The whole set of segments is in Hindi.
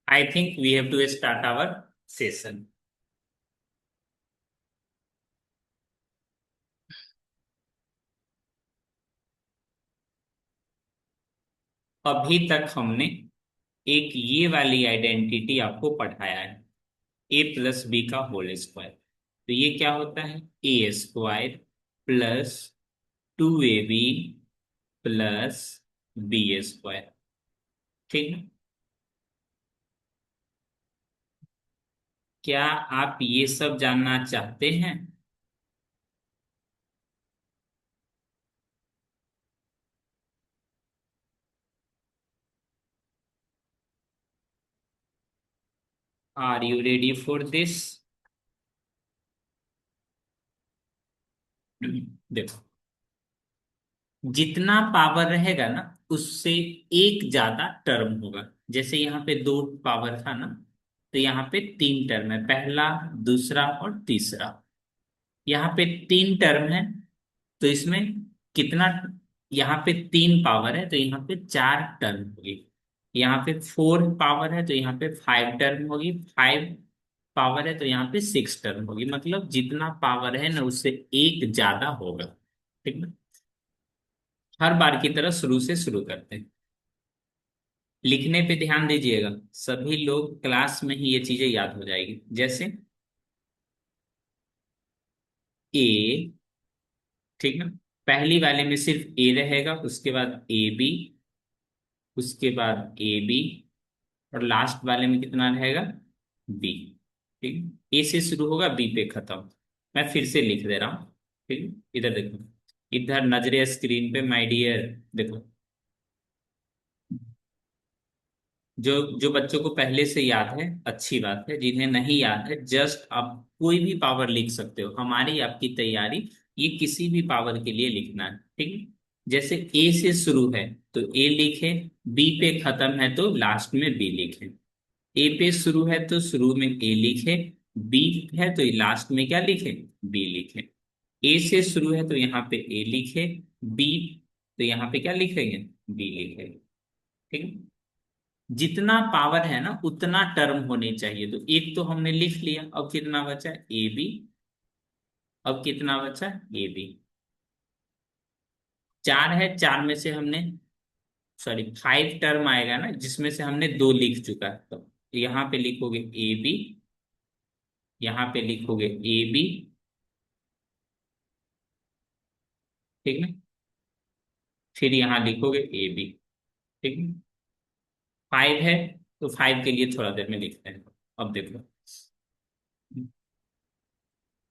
I think we have to start our session. अभी तक हमने एक ये वाली आइडेंटिटी आपको पढ़ाया है, ए प्लस बी का होल स्क्वायर। तो ये क्या होता है? A square plus 2ab plus B square. ठीक है। क्या आप ये सब जानना चाहते हैं? Are you ready for this? देखो, जितना पावर रहेगा ना उससे एक ज्यादा टर्म होगा। जैसे यहाँ पे दो पावर था ना, तो यहाँ पे तीन टर्म है, पहला, दूसरा और तीसरा। यहाँ पे तीन टर्म है, तो इसमें कितना? यहाँ पे तीन पावर है तो यहाँ पे चार टर्म होगी। यहाँ पे फोर पावर है तो यहाँ पे फाइव टर्म होगी। फाइव पावर है तो यहाँ पे सिक्स टर्म होगी। मतलब जितना पावर है ना उससे एक ज्यादा होगा। ठीक है। हर बार की तरह शुरू से शुरू करते हैं। लिखने पे ध्यान दीजिएगा, सभी लोग क्लास में ही ये चीजें याद हो जाएगी। जैसे ए, ठीक ना, पहली वाले में सिर्फ ए रहेगा, उसके बाद ए बी, उसके बाद ए बी, और लास्ट वाले में कितना रहेगा? बी। ठीक, ए से शुरू होगा, बी पे खत्म। मैं फिर से लिख दे रहा हूँ। ठीक है? इधर देखो, इधर नजरे स्क्रीन पे माय डियर। देखो, जो जो बच्चों को पहले से याद है अच्छी बात है, जिन्हें नहीं याद है जस्ट आप कोई भी पावर लिख सकते हो। हमारी आपकी तैयारी, ये किसी भी पावर के लिए लिखना है। ठीक है। जैसे ए से शुरू है तो ए लिखे, बी पे खत्म है तो लास्ट में बी लिखे। ए पे शुरू है तो शुरू में ए लिखे, बी है तो लास्ट में क्या लिखे? बी लिखे। ए से शुरू है तो यहाँ पे ए लिखे, बी तो यहाँ पे क्या लिखेंगे? बी लिखेंगे। ठीक है। जितना पावर है ना उतना टर्म होनी चाहिए। तो एक तो हमने लिख लिया, अब कितना बचा? A B. अब कितना बचा? A B. चार है, चार में से हमने, सॉरी, फाइव टर्म आएगा ना जिसमें से हमने दो लिख चुका है। तो यहाँ पे लिखोगे ए बी, यहाँ पे लिखोगे ए बी। ठीक है। फिर यहाँ लिखोगे ए बी। ठीक है। फाइव है तो फाइव के लिए थोड़ा देर में लिखते हैं। अब देखो,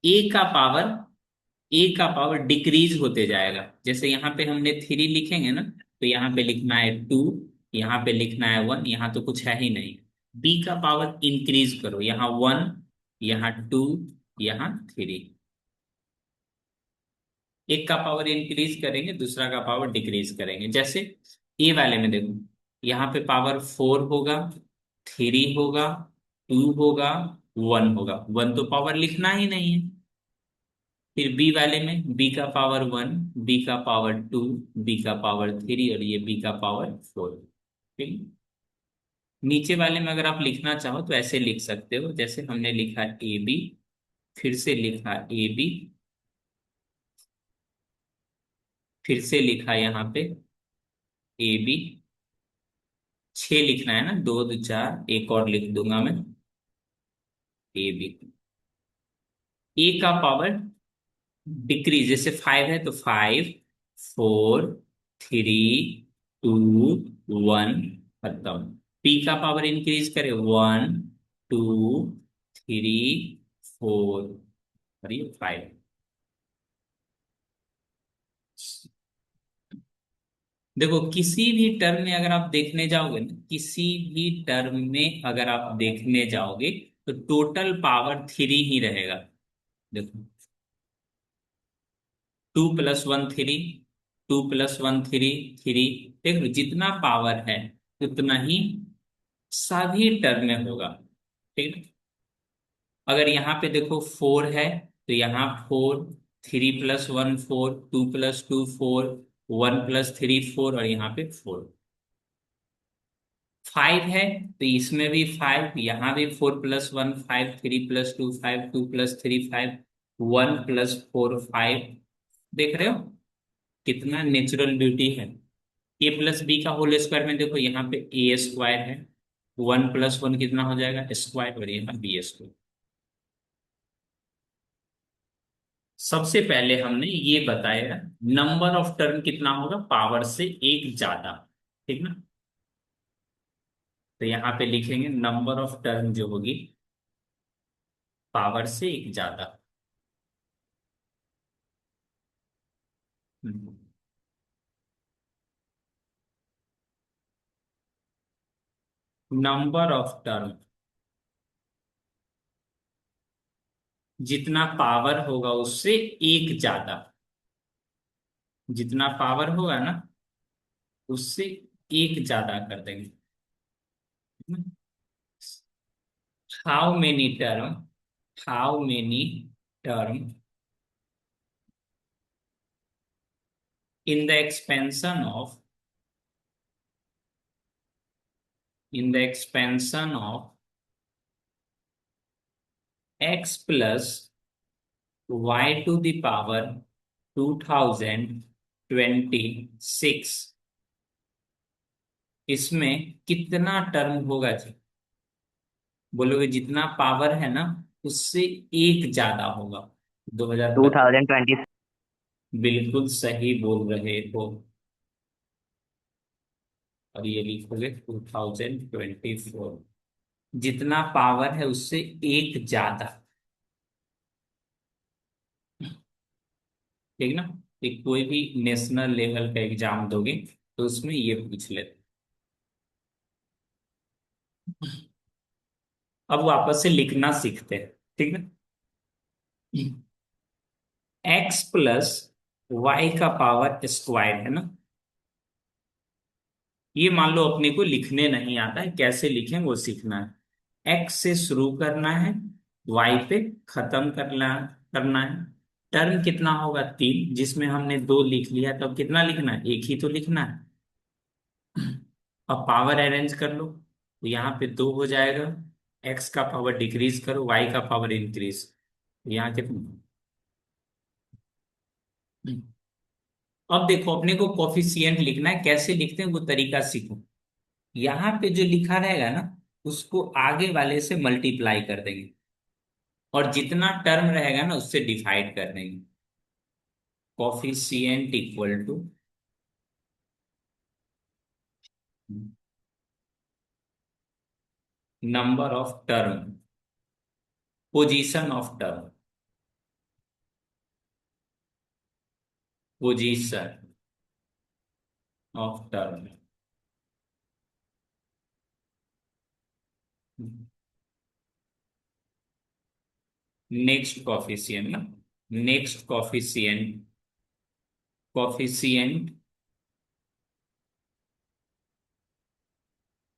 ए का पावर, ए का पावर डिक्रीज होते जाएगा। जैसे यहाँ पे हमने थ्री लिखेंगे ना, तो यहाँ पे लिखना है टू, यहाँ पे लिखना है वन, यहाँ तो कुछ है ही नहीं। बी का पावर इंक्रीज करो, यहाँ वन, यहाँ टू, यहाँ थ्री। एक का पावर इंक्रीज करेंगे, दूसरा का पावर डिक्रीज करेंगे। जैसे ए वाले में देखो, यहाँ पे पावर फोर होगा, थ्री होगा, टू होगा, वन होगा। वन तो पावर लिखना ही नहीं है। फिर बी वाले में बी का पावर वन, बी का पावर टू, बी का पावर थ्री, और ये बी का पावर फोर। ठीक। नीचे वाले में अगर आप लिखना चाहो तो ऐसे लिख सकते हो, जैसे हमने लिखा ए बी, फिर से लिखा ए बी, फिर से लिखा यहाँ पे ए बी। छह लिखना है ना, दो दो चार, एक और लिख दूंगा मैं, ए बी। ए का पावर डिक्रीज, जैसे फाइव है तो five, four, three, two, one, खत्म। पी का पावर इंक्रीज करे, वन, टू, थ्री, फोर, और ये फाइव। देखो, किसी भी टर्म में अगर आप देखने जाओगे ना, किसी भी टर्म में अगर आप देखने जाओगे तो टोटल पावर थ्री ही रहेगा। देखो, two plus one three, two plus one three, three. देखो, जितना पावर है उतना ही सभी टर्म में होगा। ठीक है? अगर यहाँ पे देखो फोर है तो यहाँ four, three plus one four, two plus two four, one plus three four, और यहाँ पे फोर। 5 है तो इसमें भी 5, यहाँ भी 4+1 5, 3+2 5, 2+3 5, 1+4 5। देख रहे हो कितना नेचुरल ब्यूटी है। A+B का होल स्क्वायर में देखो यहाँ पे A² है, 1+1 कितना हो जाएगा स्क्वायर, और यहाँ B²। सबसे पहले हमने ये बताया नंबर ऑफ टर्म कितना होगा पावर से एक ज्यादा, ठीक ना। तो यहाँ पे लिखेंगे नंबर ऑफ टर्म जो होगी पावर से एक ज्यादा। नंबर ऑफ टर्म जितना पावर होगा उससे एक ज्यादा, जितना पावर होगा ना उससे एक ज्यादा कर देंगे। How many term, how many term in the expansion of, in the expansion of x+y⁴ 2026, इसमें कितना टर्म होगा जी। बोलोगे जितना पावर है ना उससे एक ज्यादा होगा। 2025। 2020। बिल्कुल सही बोल रहे हो। और ये लिखोगे 2024, जितना पावर है उससे एक ज्यादा, ठीक ना। कि कोई भी नेशनल लेवल का एग्जाम दोगे तो उसमें ये पूछ लेते। अब वापस से लिखना सीखते हैं, ठीक ना। x+y² है ना। ये मान लो अपने को लिखने नहीं आता है, कैसे लिखें वो सीखना है। x से शुरू करना है, y पे खत्म करना करना है। टर्म कितना होगा 3, जिसमें हमने 2 लिख लिया, तब कितना लिखना है, एक ही तो लिखना है। अब पावर अरेंज कर लो तो यहाँ पे 2 हो जाएगा। x का पावर डिक्रीज करो, y का पावर इंक्रीज, यहाँ कितना। अब देखो अपने को कोफिशिएंट लिखना है, कैसे लिखते हैं वो तरीका सीखो। यहाँ पे जो लिखा रहेगा ना उसको आगे वाले से मल्टीप्लाई कर देंगे, और जितना टर्म रहेगा ना उससे डिवाइड कर देंगे। Coefficient equal to number of term, position of term, position of term. Next coefficient ना, next coefficient, coefficient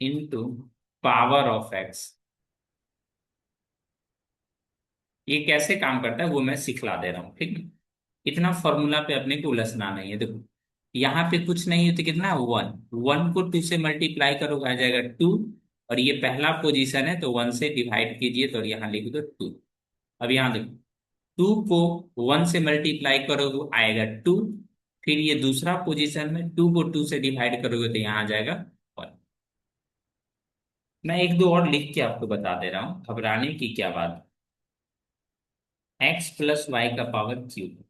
into power of X. ये कैसे काम करता है वो मैं सिखला दे रहा हूँ, ठीक है। इतना फॉर्मूला पे अपने को उलझना नहीं है। देखो यहाँ पे कुछ नहीं है तो कितना 1, 1 को 2 से मल्टीप्लाई करोगे आ जाएगा 2, और ये पहला पोजीशन है तो 1 से डिवाइड कीजिए तो यहाँ लिख दो 2। अब यहाँ देखो 2 को 1 से मल्टीप्लाई करोगे आएगा 2, फिर ये दूसरा पोजीशन में 2 को 2 से डिवाइड करोगे तो यहाँ आ जाएगा 1। मैं एक दो और लिख के आपको बता दे रहा हूँ, घबराने की क्या बात। x+y का पावर क्यूब,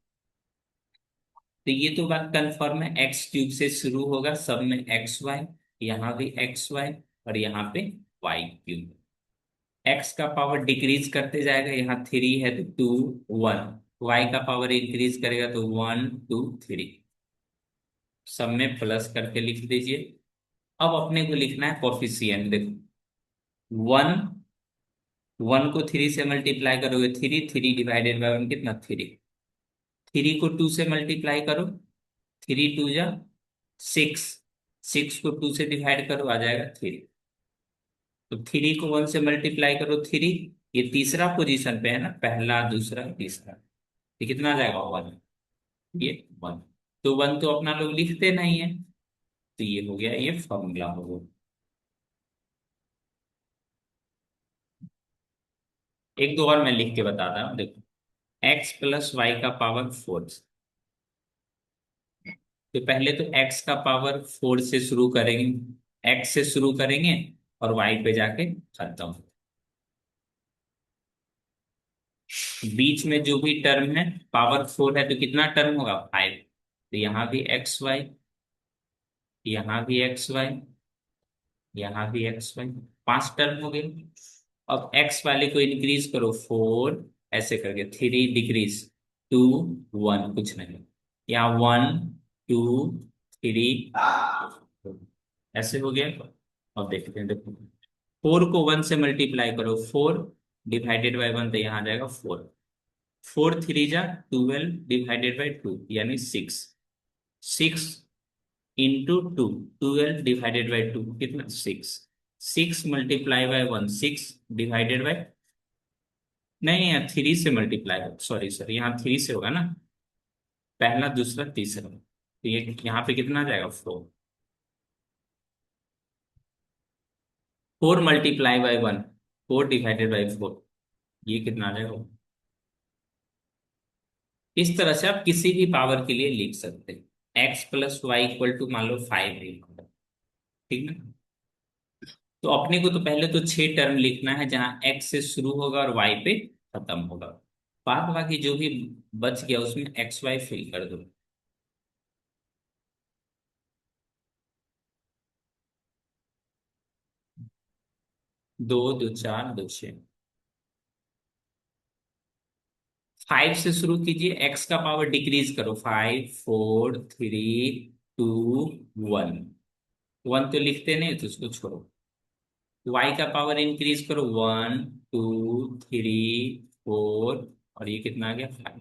तो ये तो बात कंफर्म है, x³ से शुरू होगा, सब में xy, यहाँ भी xy, और यहाँ पे y³। x का पावर डिक्रीज करते जाएगा, यहाँ 3 है तो 2 1, y का पावर इंक्रीज करेगा तो 1 2 3, सब में प्लस करके लिख दीजिए। अब अपने को लिखना है कोफिशिएंट। देखो 1, 1 को 3 से मल्टीप्लाई करोगे 3, 3 डिवाइडेड बाय 1 कितना 3, 3 को 2 से मल्टीप्लाई करो, 3 2 जा 6, 6 को 2 से डिवाइड करो आ जाएगा 3। तो 3 को 1 से मल्टीप्लाई करो 3, ये तीसरा पोजीशन पे है ना, पहला दूसरा तीसरा, ये कितना आ जाएगा 1, ये 1। तो 1 तो अपना लोग लिखते नहीं है, तो ये हो गया, ये फॉर्मूला हो गया। एक दो और मैं लिख के बताता हूँ, देखो। एक्स प्लस वाई का पावर 4, तो पहले तो x का पावर 4 से शुरू करेंगे, x से शुरू करेंगे और y पे जाके खत्म। बीच में जो भी टर्म है, पावर 4 है तो कितना टर्म होगा, 5। तो यहाँ भी एक्स वाई, यहाँ भी एक्स वाई, यहाँ भी एक्स वाई, 5 टर्म हो गए। अब x वाले को इंक्रीज करो 4, ऐसे करके 3 डिक्रीज, 2 1 कुछ नहीं, यहाँ 1 2 3, ऐसे हो गया। अब देखते हैं, देखो 4 को 1 से मल्टीप्लाई करो, 4 डिवाइडेड बाई 1, तो यहाँ आ जाएगा 4। 4 3 जा 12 डिवाइडेड बाई 2 यानी 6। 6 इंटू 2, 12 डिवाइडेड बाई 2 कितना, 6। 6 मल्टीप्लाई बाई 1, 6 डिवाइडेड बाई, नहीं यहाँ 3 से मल्टीप्लाई, सॉरी सर, यहाँ 3 से होगा ना, पहला दूसरा तीसरा, तो ये यहाँ पे कितना आ जाएगा, 4। 4 मल्टीप्लाई बाई 1, 4 डिवाइडेड बाई 4, ये कितना आ जाएगा। इस तरह से आप किसी भी पावर के लिए लिख सकते हैं। X plus y equal to मान लो 5 है, ठीक ना। तो अपने को तो पहले तो 6 टर्म लिखना है जहां एक्स से शुरू होगा और वाई पे खत्म होगा। बाद बाकी जो भी बच गया उसमें एक्स वाई फिल कर दो। 2 2 4 2 6, 5 से शुरू कीजिए, एक्स का पावर डिक्रीज करो, 5 4 3 2 1। 1 तो लिखते नहीं तो उसको छोड़ो। वाई का पावर इंक्रीज करो, 1 2 3 4, और ये कितना आ गया, 5।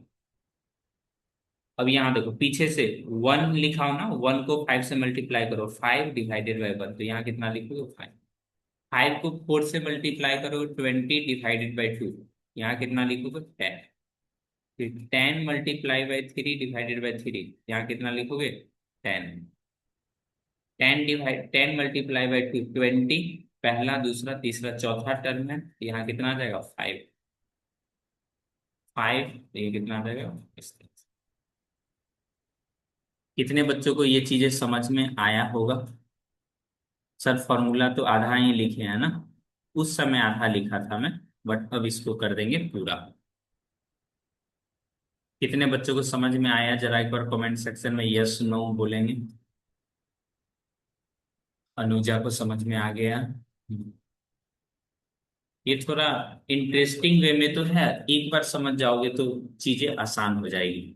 अब यहाँ देखो पीछे से 1 लिखा हो ना, 1 को 5 से मल्टीप्लाई करो, 5 डिवाइडेड बाई 1, तो यहाँ कितना लिखोगे, 5। 5 को 4 से मल्टीप्लाई करो, 20 डिवाइडेड बाई 2, यहाँ कितना लिखोगे, 10। फिर 10 मल्टीप्लाई बाई 3 डिवाइडेड बाई 3, यहाँ कितना लिखोगे, 10। 10 मल्टीप्लाई बाई 2, 20, पहला दूसरा तीसरा चौथा टर्म है, यहाँ कितना आ जाएगा, 5। 5, ये कितना आ जाएगा, इस तरह से। कितने बच्चों को ये चीजें समझ में आया होगा। सर फॉर्मूला तो आधा ही लिखे हैं ना, उस समय आधा लिखा था मैं, बट अब इसको कर देंगे पूरा। कितने बच्चों को समझ में आया, जरा एक बार कमेंट सेक्शन में यस नो बोलेंगे। अनुजा को समझ में आ गया। ये थोड़ा इंटरेस्टिंग वे में तो है, एक बार समझ जाओगे तो चीजें आसान हो जाएगी।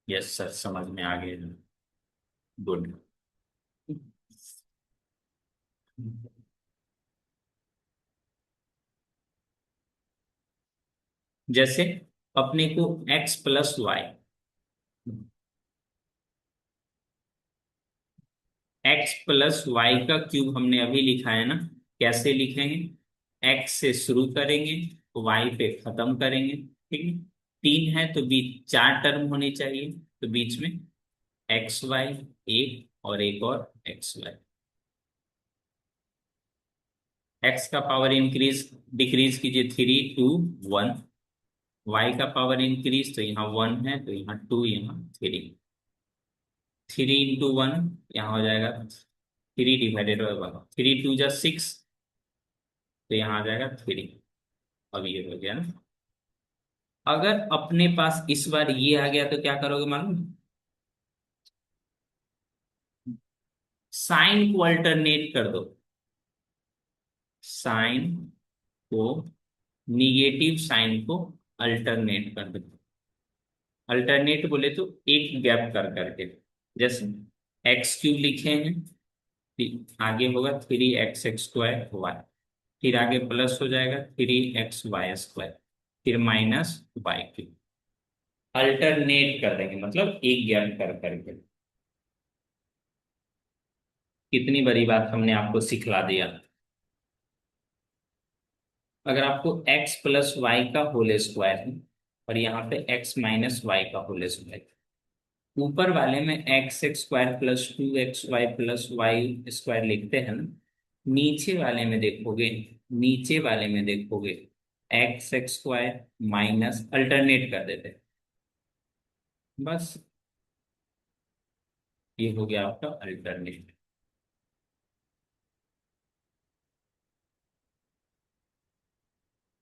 यस सर, समझ में आ गया, गुड। जैसे अपने को x plus y, x plus y का क्यूब हमने अभी लिखा है ना, कैसे लिखेंगे, एक्स से शुरू करेंगे, वाई पे खत्म करेंगे, ठीक है। 3 है तो बीच 4 टर्म होनी चाहिए, तो बीच में एक्स वाई एक और एक और एक्स वाई। एक्स का पावर इंक्रीज डिक्रीज कीजिए, 3 2 1। वाई का पावर इंक्रीज, तो यहाँ 1 है तो यहाँ 2, यहाँ 3। 3 इंटू 1, यहाँ हो जाएगा 3 डिवाइडेड बाई 1, 3 2 जा 6, तो यहाँ आ जाएगा 3। अब ये हो गया ना। अगर अपने पास इस बार ये आ गया तो क्या करोगे मालूम, साइन को अल्टरनेट कर दो। साइन को, निगेटिव साइन को अल्टरनेट कर दो। अल्टरनेट बोले तो एक गैप कर करके, जैसे एक्स क्यूब लिखे हैं, फिर आगे होगा 3x² वाई, फिर आगे प्लस हो जाएगा 3xy², फिर माइनस y3। अल्टरनेट कर देंगे मतलब एक गैप कर करके। कितनी बड़ी बात हमने आपको सिखला दिया। अगर आपको x प्लस वाई का होल स्क्वायर है और यहाँ पे x माइनस वाई का होल स्क्वायर, ऊपर वाले में x² plus 2xy plus y² लिखते हैं ना, नीचे वाले में देखोगे, नीचे वाले में देखोगे x x square minus alternate कर देते, बस ये हो गया आपका अल्टरनेट।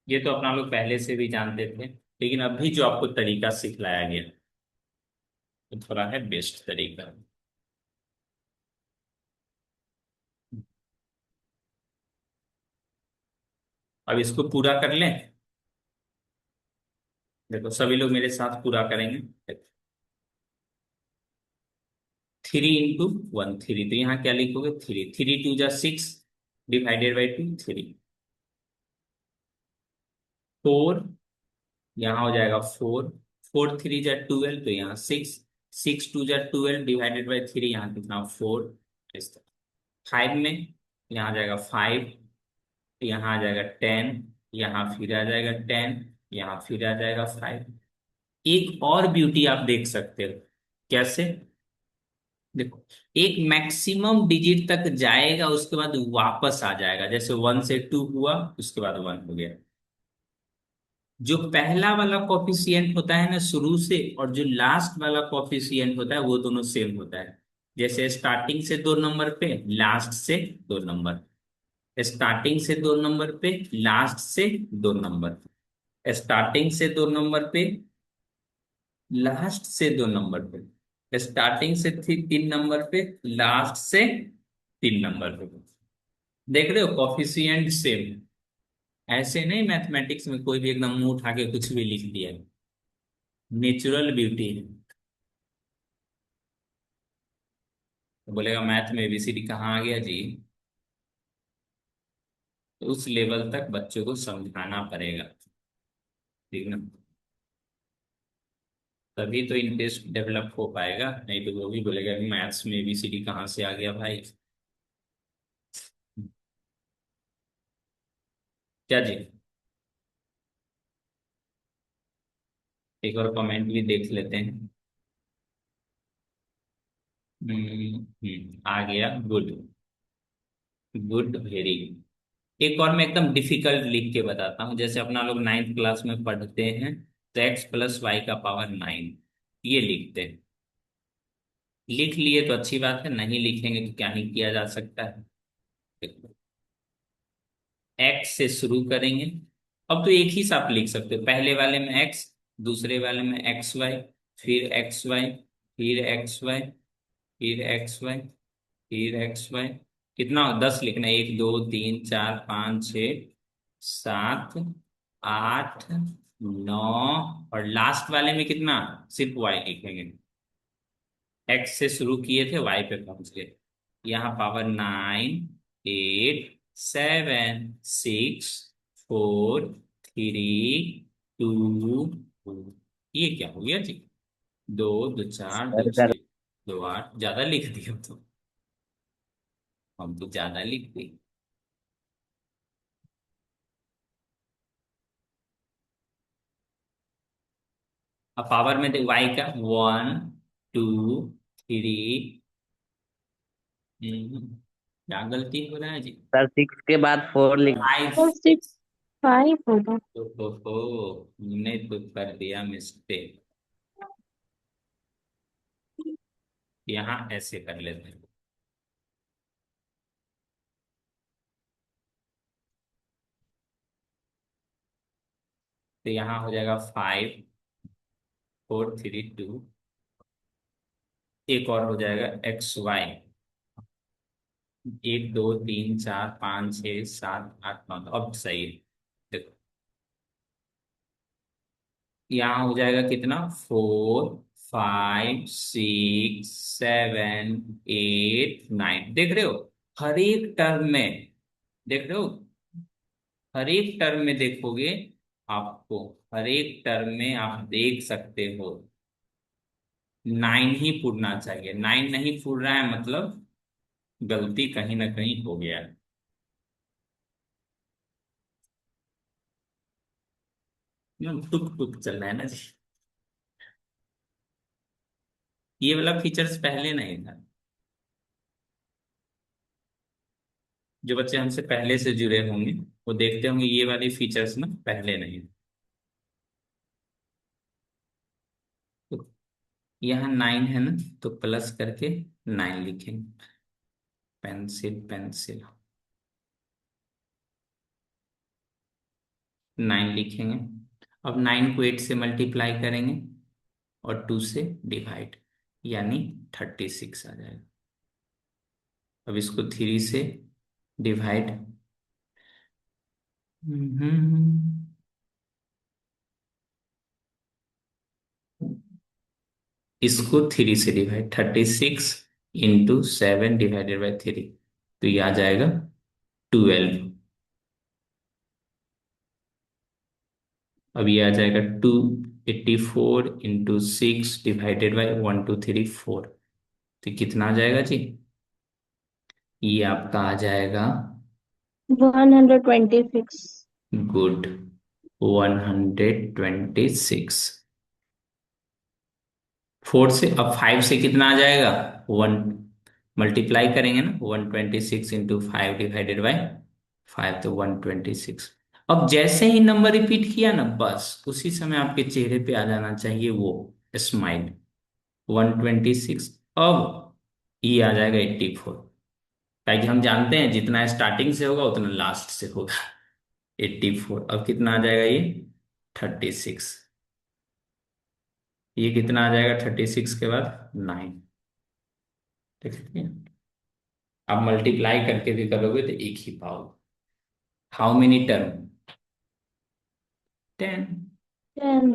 ये तो अपना लोग पहले से भी जानते थे, लेकिन अभी जो आपको तरीका सिखलाया गया वो थोड़ा है बेस्ट तरीका। अब इसको पूरा कर लें। देखो सभी लोग मेरे साथ पूरा करेंगे। 3 × 1 3, तो यहाँ क्या लिखोगे, 3 3 2 जा 6, डिवाइडेड बाई 2 3। 4, यहाँ हो जाएगा 4, 4 3 जा 12, तो यहाँ 6, 6 2 जा 12, डिवाइडेड बाई 3, यहाँ कितना 4। इस तरह 5 में यहाँ आ जाएगा 5, यहाँ आ जाएगा 10, यहाँ फिर आ जाएगा 10, यहाँ फिर आ जाएगा 5। एक और ब्यूटी आप देख सकते हो, कैसे, देखो एक मैक्सिमम डिजिट तक जाएगा उसके बाद वापस आ जाएगा, जैसे 1 से 2 हुआ उसके बाद 1 हो गया। जो पहला वाला कॉफिशिएंट होता है ना शुरू से, और जो लास्ट वाला कॉफिशिएंट होता है वो दोनों सेम होता है। जैसे स्टार्टिंग से 2 नंबर पे, लास्ट से 2 नंबर, स्टार्टिंग से 2 नंबर पे, लास्ट से 2 नंबर, स्टार्टिंग से 2 नंबर पे, लास्ट से 2 नंबर पे, स्टार्टिंग से 3 नंबर पे, लास्ट से 3 नंबर पे। देख रहे हो कॉफिशिएंट सेम। ऐसे नहीं मैथमेटिक्स में कोई भी एकदम मुंह उठा के कुछ भी लिख दिया, नेचुरल ब्यूटी है। तो बोलेगा मैथ में एबीसीडी कहाँ आ गया जी, तो उस लेवल तक बच्चों को समझाना पड़ेगा, ठीक ना, तभी तो इंटरेस्ट डेवलप हो पाएगा, नहीं तो वो भी बोलेगा कि मैथ्स में एबीसीडी कहाँ से आ गया भाई। क्या जी, एक और कमेंट भी देख लेते हैं। आ गया, गुड, गुड वेरी। एक और मैं एकदम डिफिकल्ट लिख के बताता हूँ, जैसे अपना लोग 9th क्लास में पढ़ते हैं, तो x + y⁴ ये लिखते हैं। लिख लिए तो अच्छी बात है, नहीं लिखेंगे तो क्या ही किया जा सकता है। एक्स से शुरू करेंगे। अब तो एक ही साथ लिख सकते हो, पहले वाले में एक्स, दूसरे वाले में एक्स वाई, फिर एक्स वाई, फिर एक्स वाई, फिर एक्स वाई, फिर एक्स वाई। कितना 10 लिखना है, 1 2 3 4 5 6 7 8 9, और लास्ट वाले में कितना, सिर्फ वाई लिखेंगे। एक्स से शुरू किए थे, वाई पे पहुंच गए। यहाँ पावर 9 8 7 6 4 3 2 ये क्या हो गया जी, 2 2 4 2 6 2 8, ज्यादा लिख दिया तो, हम तो ज्यादा लिख दी। अब पावर में दे वाई का 1 2 3। क्या गलती हो रहा है जी, सर 6 के बाद 4 लिख। 5। फोर सिक्स फाइव होगा। हो हमने तो कर दिया मिस्टेक, यहाँ ऐसे कर लेते हैं। तो यहाँ हो जाएगा 5 4 3 2। एक और हो जाएगा XY, 1 2 3 4 5 6 7 8 9, अब सही है। देखो यहाँ हो जाएगा कितना, 4 5 6 7 8 9, देख रहे हो हर एक टर्म में, देख रहे हो हर एक टर्म में देखोगे आपको, हर एक टर्म में आप देख सकते हो 9 ही पूरना चाहिए, 9 नहीं पूर रहा है मतलब गलती कहीं ना कहीं हो गया है। टुक टुक चल रहा है ना जी, ये वाला फीचर्स पहले नहीं था। जो बच्चे हमसे पहले से जुड़े होंगे वो देखते होंगे ये वाली फीचर्स ना पहले नहीं। तो यहाँ 9 है ना, तो प्लस करके 9 लिखेंगे। पेंसिल पेंसिल 9 लिखेंगे। अब 9 को 8 से मल्टीप्लाई करेंगे और 2 से डिवाइड, यानी 36 आ जाएगा। अब इसको 3 से डिवाइड, इसको 3 से डिवाइड, 36 × 7 डिवाइडेड बाई 3, तो ये आ जाएगा 12। अब ये आ जाएगा 284 × 6 डिवाइडेड बाई 1 2 3 4, तो कितना आ जाएगा जी? ये आपका आ जाएगा 126। गुड, 126। 4 से, अब 5 से कितना आ जाएगा? 1, मल्टीप्लाई करेंगे ना, 126 × 5 डिवाइडेड बाई 5, तो 126। अब जैसे ही नंबर रिपीट किया ना, बस उसी समय आपके चेहरे पे आ जाना चाहिए वो स्माइल। 126। अब ये आ जाएगा 84, ताकि हम जानते हैं जितना स्टार्टिंग से होगा उतना लास्ट से होगा। 84। अब कितना आ जाएगा ये? 36। ये कितना आ जाएगा 36 के बाद? 9। ठीक है। आप मल्टीप्लाई करके भी करोगे तो एक ही पाओगे। How many term? 10। 10.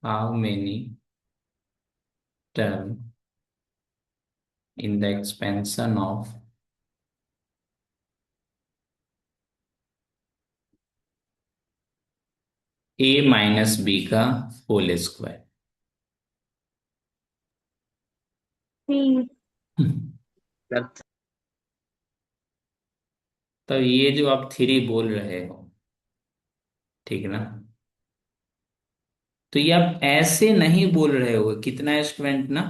How many term in the expansion of a - b का होल स्क्वायर? 3. तो ये जो आप 3 बोल रहे हो, ठीक ना, तो ये आप ऐसे नहीं बोल रहे हो। कितना स्टूडेंट ना,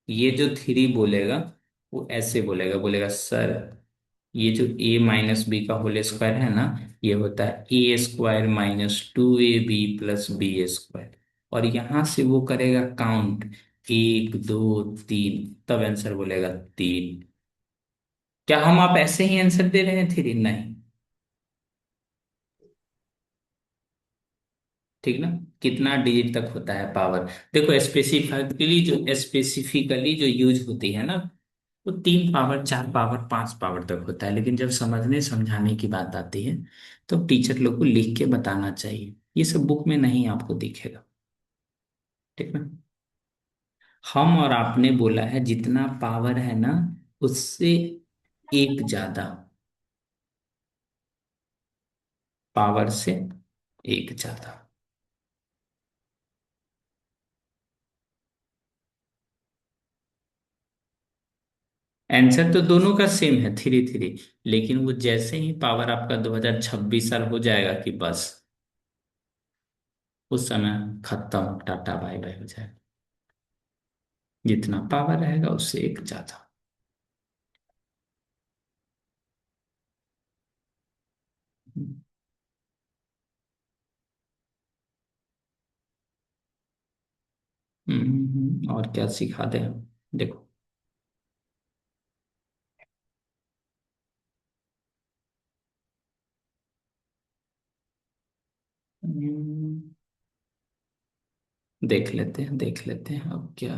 ये जो 3 बोलेगा वो ऐसे बोलेगा, बोलेगा सर ये जो a - b का होल स्क्वायर है ना, ये होता है a² - 2ab + b²। और यहां से वो करेगा काउंट, 1 2 3, तब आंसर बोलेगा 3। क्या हम आप ऐसे ही आंसर दे रहे हैं 3? नहीं। ठीक ना? कितना डिजिट तक होता है पावर? देखो स्पेसिफिकली जो यूज होती है ना, वो 3 पावर, 4 पावर, 5 पावर तक होता है। लेकिन जब समझने समझाने की बात आती है तो टीचर लोग को लिख के बताना चाहिए। ये सब बुक में नहीं आपको दिखेगा। ठीक ना? हम और आपने बोला है जितना पावर है ना, उससे एक ज्यादा, पावर से एक ज्यादा। आंसर तो दोनों का सेम है, 3 3। लेकिन वो जैसे ही पावर आपका 2026 साल हो जाएगा कि बस उस समय खत्म, टाटा बाय बाय हो जाएगा। जितना पावर रहेगा उससे एक ज्यादा। और क्या सिखा दे हम? देखो, हम्म, देख लेते हैं अब क्या।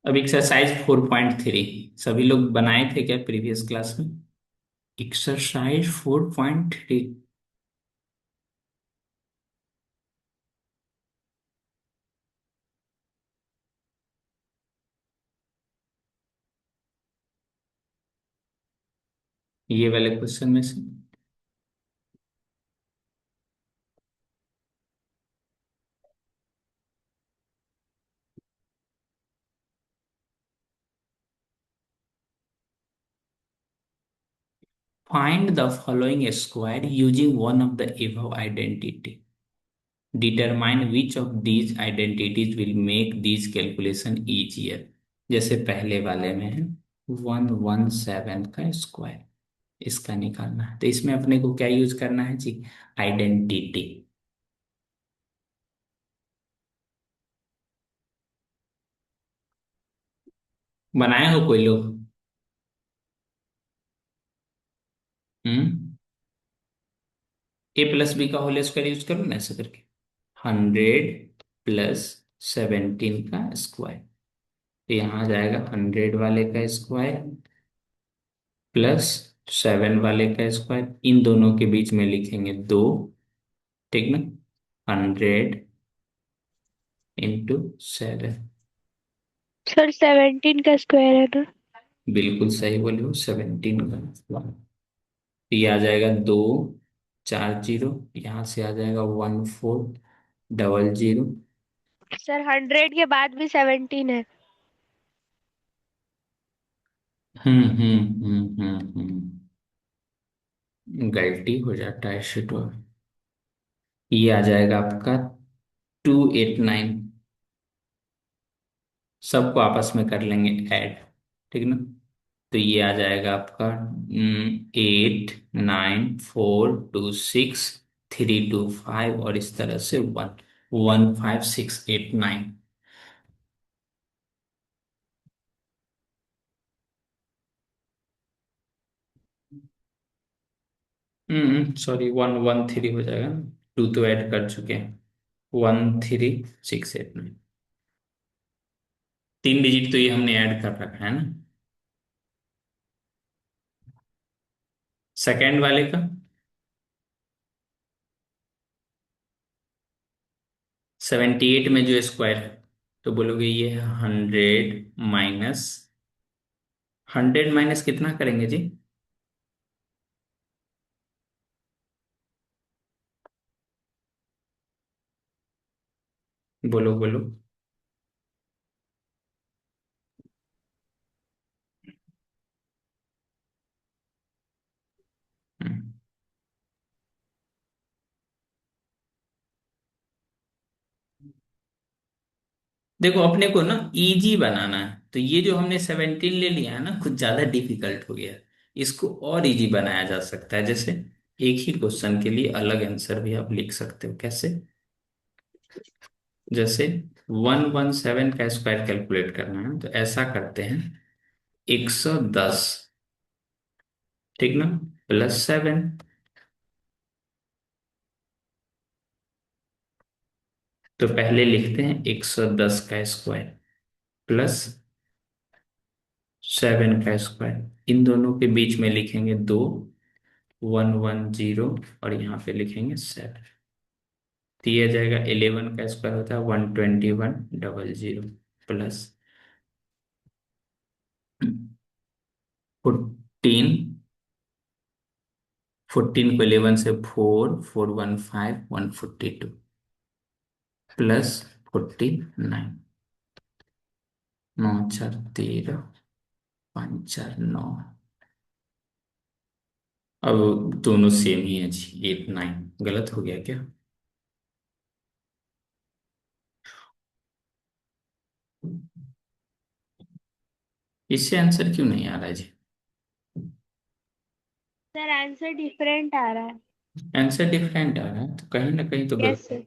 अब एक्सरसाइज 4.3 सभी लोग बनाए थे क्या प्रीवियस क्लास में? एक्सरसाइज 4.3। ये वाले क्वेश्चन में से find the following square using one of the above identity, determine which of these identities will make these calculation easier. जैसे पहले वाले में है 117 का स्क्वायर, इसका निकालना है, तो इसमें अपने को क्या यूज करना है जी? आइडेंटिटी। बनाए हो कोई लोग? हम्म। A+B का होल स्क्वायर यूज करो ना ऐसे करके, 100 + 17 का स्क्वायर, तो यहाँ आ जाएगा 100 वाले का स्क्वायर प्लस 7 वाले का स्क्वायर, इन दोनों के बीच में लिखेंगे 2, ठीक ना? 100 × 7। सर 17 का स्क्वायर है ना? बिल्कुल सही बोले हो, 17 का स्क्वायर। ये आ जाएगा 240, यहाँ से आ जाएगा 1400। सर 100 के बाद भी 17 है। गलती हो जाता है शिट। ये आ जाएगा आपका 289, सबको आपस में कर लेंगे ऐड, ठीक ना? तो ये आ जाएगा आपका 89426 325, और इस तरह से 115,689। सॉरी, 113 हो जाएगा ना, टू तो ऐड कर चुके हैं, 13689। 3 डिजिट तो ये हमने ऐड कर रखा है ना। सेकेंड वाले का 78 में जो स्क्वायर है, तो बोलोगे ये है 100 माइनस कितना करेंगे जी? बोलो बोलो। हम्म। देखो अपने को ना इजी बनाना है, तो ये जो हमने 17 ले लिया है ना, कुछ ज्यादा डिफिकल्ट हो गया, इसको और इजी बनाया जा सकता है। जैसे एक ही क्वेश्चन के लिए अलग आंसर भी आप लिख सकते हो। कैसे? जैसे 117 का स्क्वायर कैलकुलेट करना है, तो ऐसा करते हैं, 110, ठीक ना, +7। तो पहले लिखते हैं 110 का स्क्वायर प्लस 7 का स्क्वायर, इन दोनों के बीच में लिखेंगे 2, 110, और यहाँ पे लिखेंगे 7। तो ये आ जाएगा 11 का स्क्वायर होता है 121,000 प्लस 14, 14 को 11 से 4, 415, 142 प्लस 49, 9 4 13, 5 4 9। अब दोनों सेम ही है जी, 8 9, गलत हो गया क्या? इससे आंसर क्यों नहीं आ रहा है जी? सर आंसर डिफरेंट आ रहा है। आंसर डिफरेंट आ रहा है, तो कहीं ना कहीं तो यस गलत सर।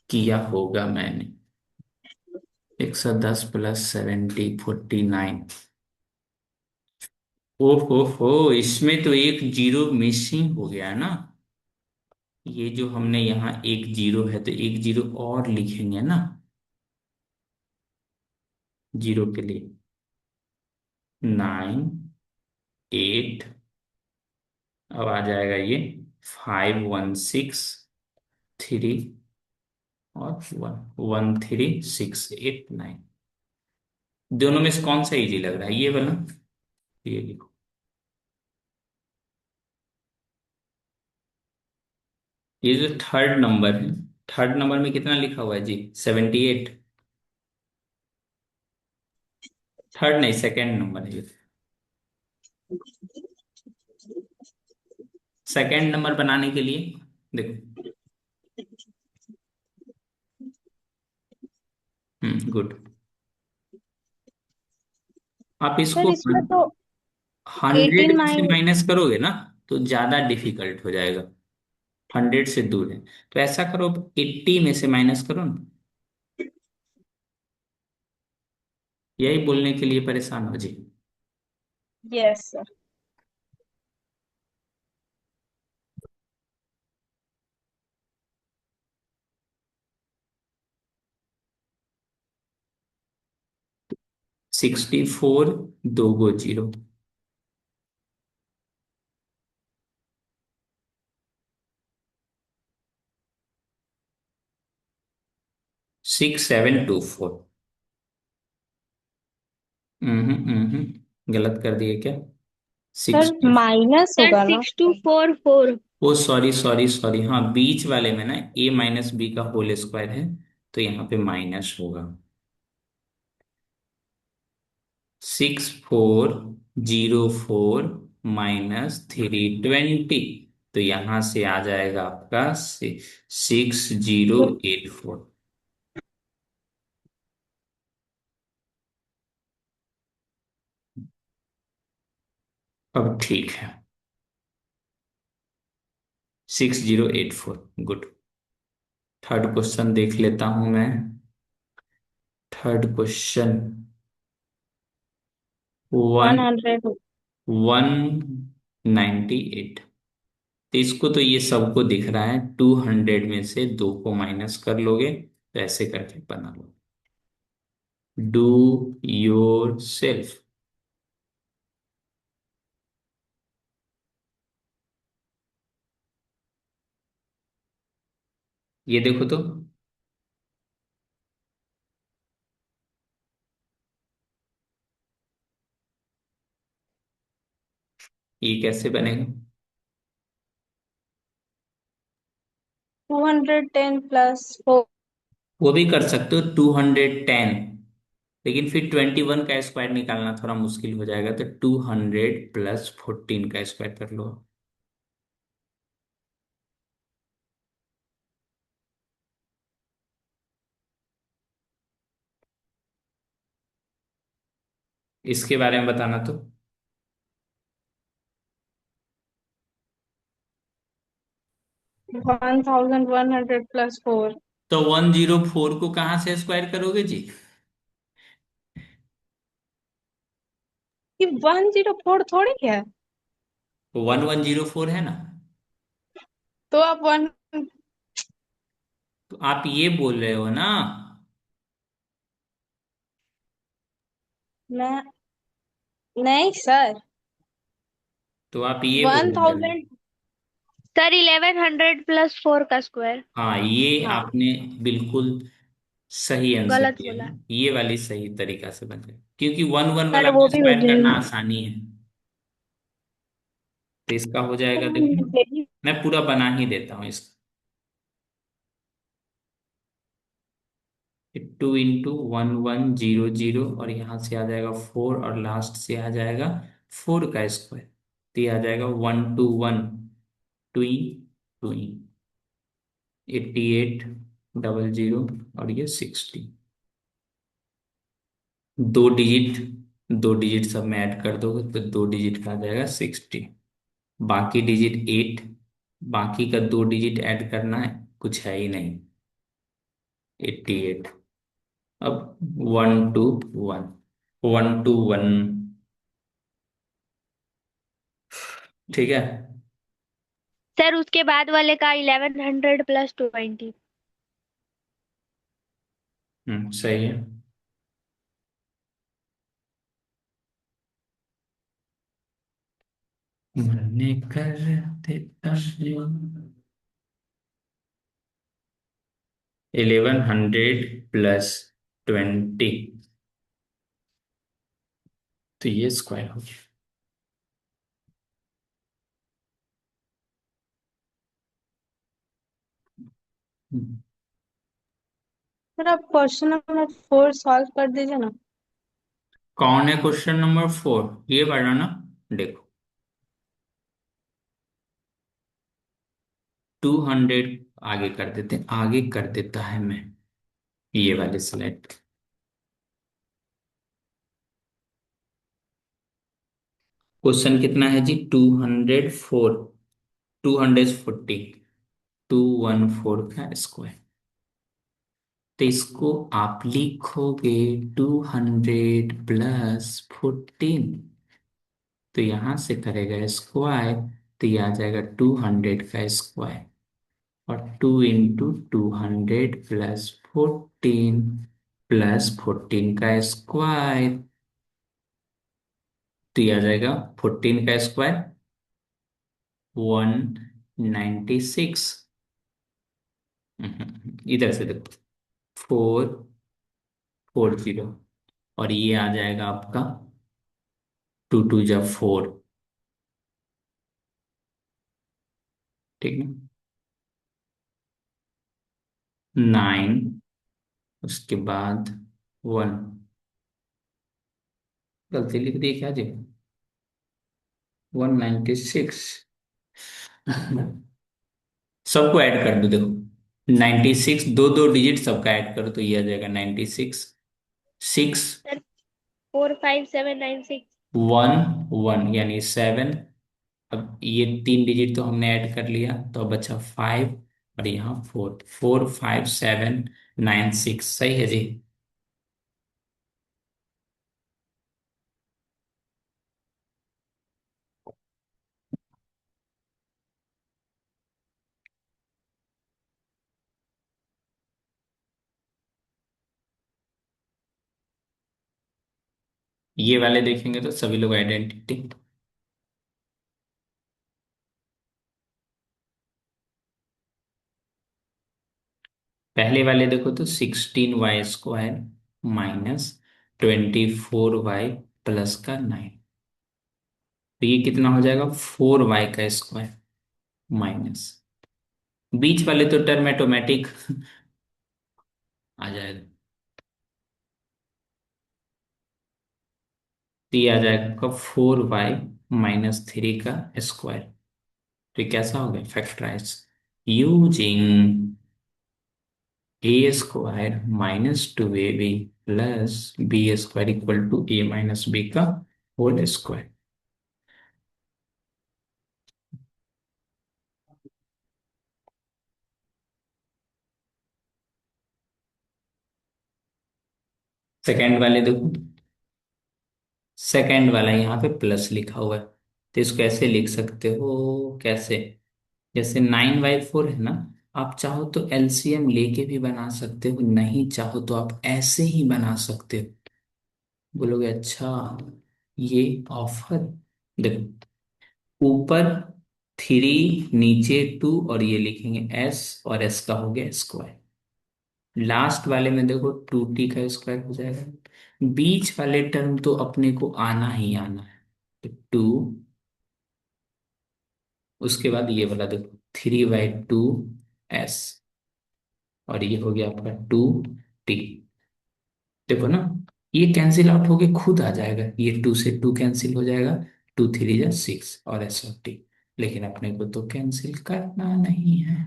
किया होगा मैंने। 110 + 70, 49। हो, इसमें तो एक जीरो मिसिंग हो गया ना। ये जो हमने यहाँ एक जीरो है, तो एक जीरो और लिखेंगे ना जीरो के लिए, 9 8, अब आ जाएगा ये 5 1 6 3 और 1 1 3 6 8 9। दोनों में से कौन सा इजी लग रहा है, ये वाला? ये लिखो। ये जो थर्ड नंबर है, थर्ड नंबर में कितना लिखा हुआ है जी? 78। थर्ड नहीं, सेकेंड नंबर है ये। सेकंड नंबर बनाने के लिए देखो। गुड। आप सर इसको इसमें तो 100 18 में से माइनस। माइनस करोगे ना तो ज्यादा डिफिकल्ट हो जाएगा। 100 से दूर है। तो ऐसा करो, 80 में से माइनस करो ना। यही बोलने के लिए परेशान हो जी। Yes sir. 64 दो गो जीरो, 6724। गलत कर दिए क्या? Sir six. माइनस सर होगा ना। 6244। ओ सॉरी सॉरी सॉरी, हाँ बीच वाले में ना a माइनस बी का होल स्क्वायर है, तो यहाँ पे माइनस होगा। 6404 -320, तो यहाँ से आ जाएगा आपका 6084। अब ठीक है, 6084। गुड। थर्ड क्वेश्चन देख लेता हूं मैं। Third question, 100। 198। तो इसको तो ये सबको दिख रहा है, 200 में से दो को माइनस कर लोगे तो ऐसे करके बना लो। Do your self. ये देखो तो, ये कैसे बनेगा? 210 प्लस 4। वो भी कर सकते हो 210, लेकिन फिर 21 का स्क्वायर निकालना थोड़ा मुश्किल हो जाएगा, तो 200 + 14 का स्क्वायर कर लो। इसके बारे में बताना तो। 1100 प्लस 4। तो 104 को कहाँ से स्क्वायर करोगे जी? ये 104 थोड़ी है। 1104 है ना। तो आप वन। तो आप ये बोल रहे हो ना। मैं नहीं सर। तो आप ये बोल वन रहे हो। थाउजेंड सर 1100 + 4 का स्क्वायर। हाँ, ये हाँ आपने बिल्कुल सही आंसर गलत दिया बोला। है, ये वाली सही तरीका से बन जाए, क्योंकि 1 1 वाला सर वो में भी हो स्क्वायर करना जाएगा। आसानी है। तो इसका हो जाएगा, देखो मैं पूरा बना ही देता हूँ इसका। 2 × 1100, और यहाँ से आ जाएगा 4, और लास्ट से आ जाएगा 4 का स्क्वायर, तो ये आ जाएगा 121, टुई टुई, 8800, और ये 60। दो डिजिट, दो डिजिट सब में ऐड कर दोगे तो दो डिजिट का आ जाएगा 60। बाकी डिजिट 8, बाकी का दो डिजिट ऐड करना है, कुछ है ही नहीं, 88। अब 121, 121, ठीक है। सर उसके बाद वाले का 1100 + 20। सही है। मैंने कर देता हूँ। 1100 + 20, तो ये स्क्वायर हो गया। हम्म, सर आप क्वेश्चन नंबर 4 सॉल्व कर दीजिए ना। कौन है क्वेश्चन नंबर 4? ये वाला ना। देखो, 200 आगे कर देते हैं, आगे कर देता है मैं ये वाले स्लाइड। क्वेश्चन कितना है जी? 204, 240, 214 का स्क्वायर। तो इसको आप लिखोगे 200 + 14, तो यहां से करेगा स्क्वायर, तो ये आ जाएगा 200 का स्क्वायर, और 2 × 200 + 14 का स्क्वायर, तो ये आ जाएगा 14 का स्क्वायर 196। इधर से देखो, 440, और ये आ जाएगा आपका 2 × 2 = 4। ठीक है, 9, उसके बाद 1, गलती लिख दी क्या जी? 196। सबको ऐड कर दो, देखो 96, दो दो डिजिट सबका ऐड करो तो ये आ जाएगा 96, 6, सर 45796। 1, 1 यानी 7। अब ये 3 डिजिट तो हमने ऐड कर लिया, तो अब बचा 5, और यहाँ 4, 45796, सही है जी। ये वाले देखेंगे तो सभी लोग आइडेंटिटी। पहले वाले देखो तो 16y² -24y +9, तो ये कितना हो जाएगा? 4y² माइनस, बीच वाले तो टर्म ऑटोमेटिक आ जाएगा, तो ये आ जाएगा 4y - 3 का स्क्वायर। तो ये कैसा हो गया? Factorise using a² -2ab +b² = a - b का होल स्क्वायर। सेकेंड वाले देखो, सेकेंड वाला यहाँ पे प्लस लिखा हुआ है, तो इसको ऐसे लिख सकते हो, कैसे? जैसे 9/4 है ना, आप चाहो तो एलसीएम लेके भी बना सकते हो, नहीं चाहो तो आप ऐसे ही बना सकते हो। बोलोगे अच्छा, ये ऑफर, देखो ऊपर 3, नीचे 2, और ये लिखेंगे s, और s का हो गया स्क्वायर। लास्ट वाले में देखो 2t का स्क्वायर हो जाएगा। बीच वाले टर्म तो अपने को आना ही आना है, तो 2, उसके बाद ये वाला देखो 3/2s, और ये हो गया आपका 2t। देखो ना, ये कैंसिल आउट होके खुद आ जाएगा, ये 2 से 2 कैंसिल हो जाएगा, 2 × 3 = 6, और s/t। लेकिन अपने को तो कैंसिल करना नहीं है,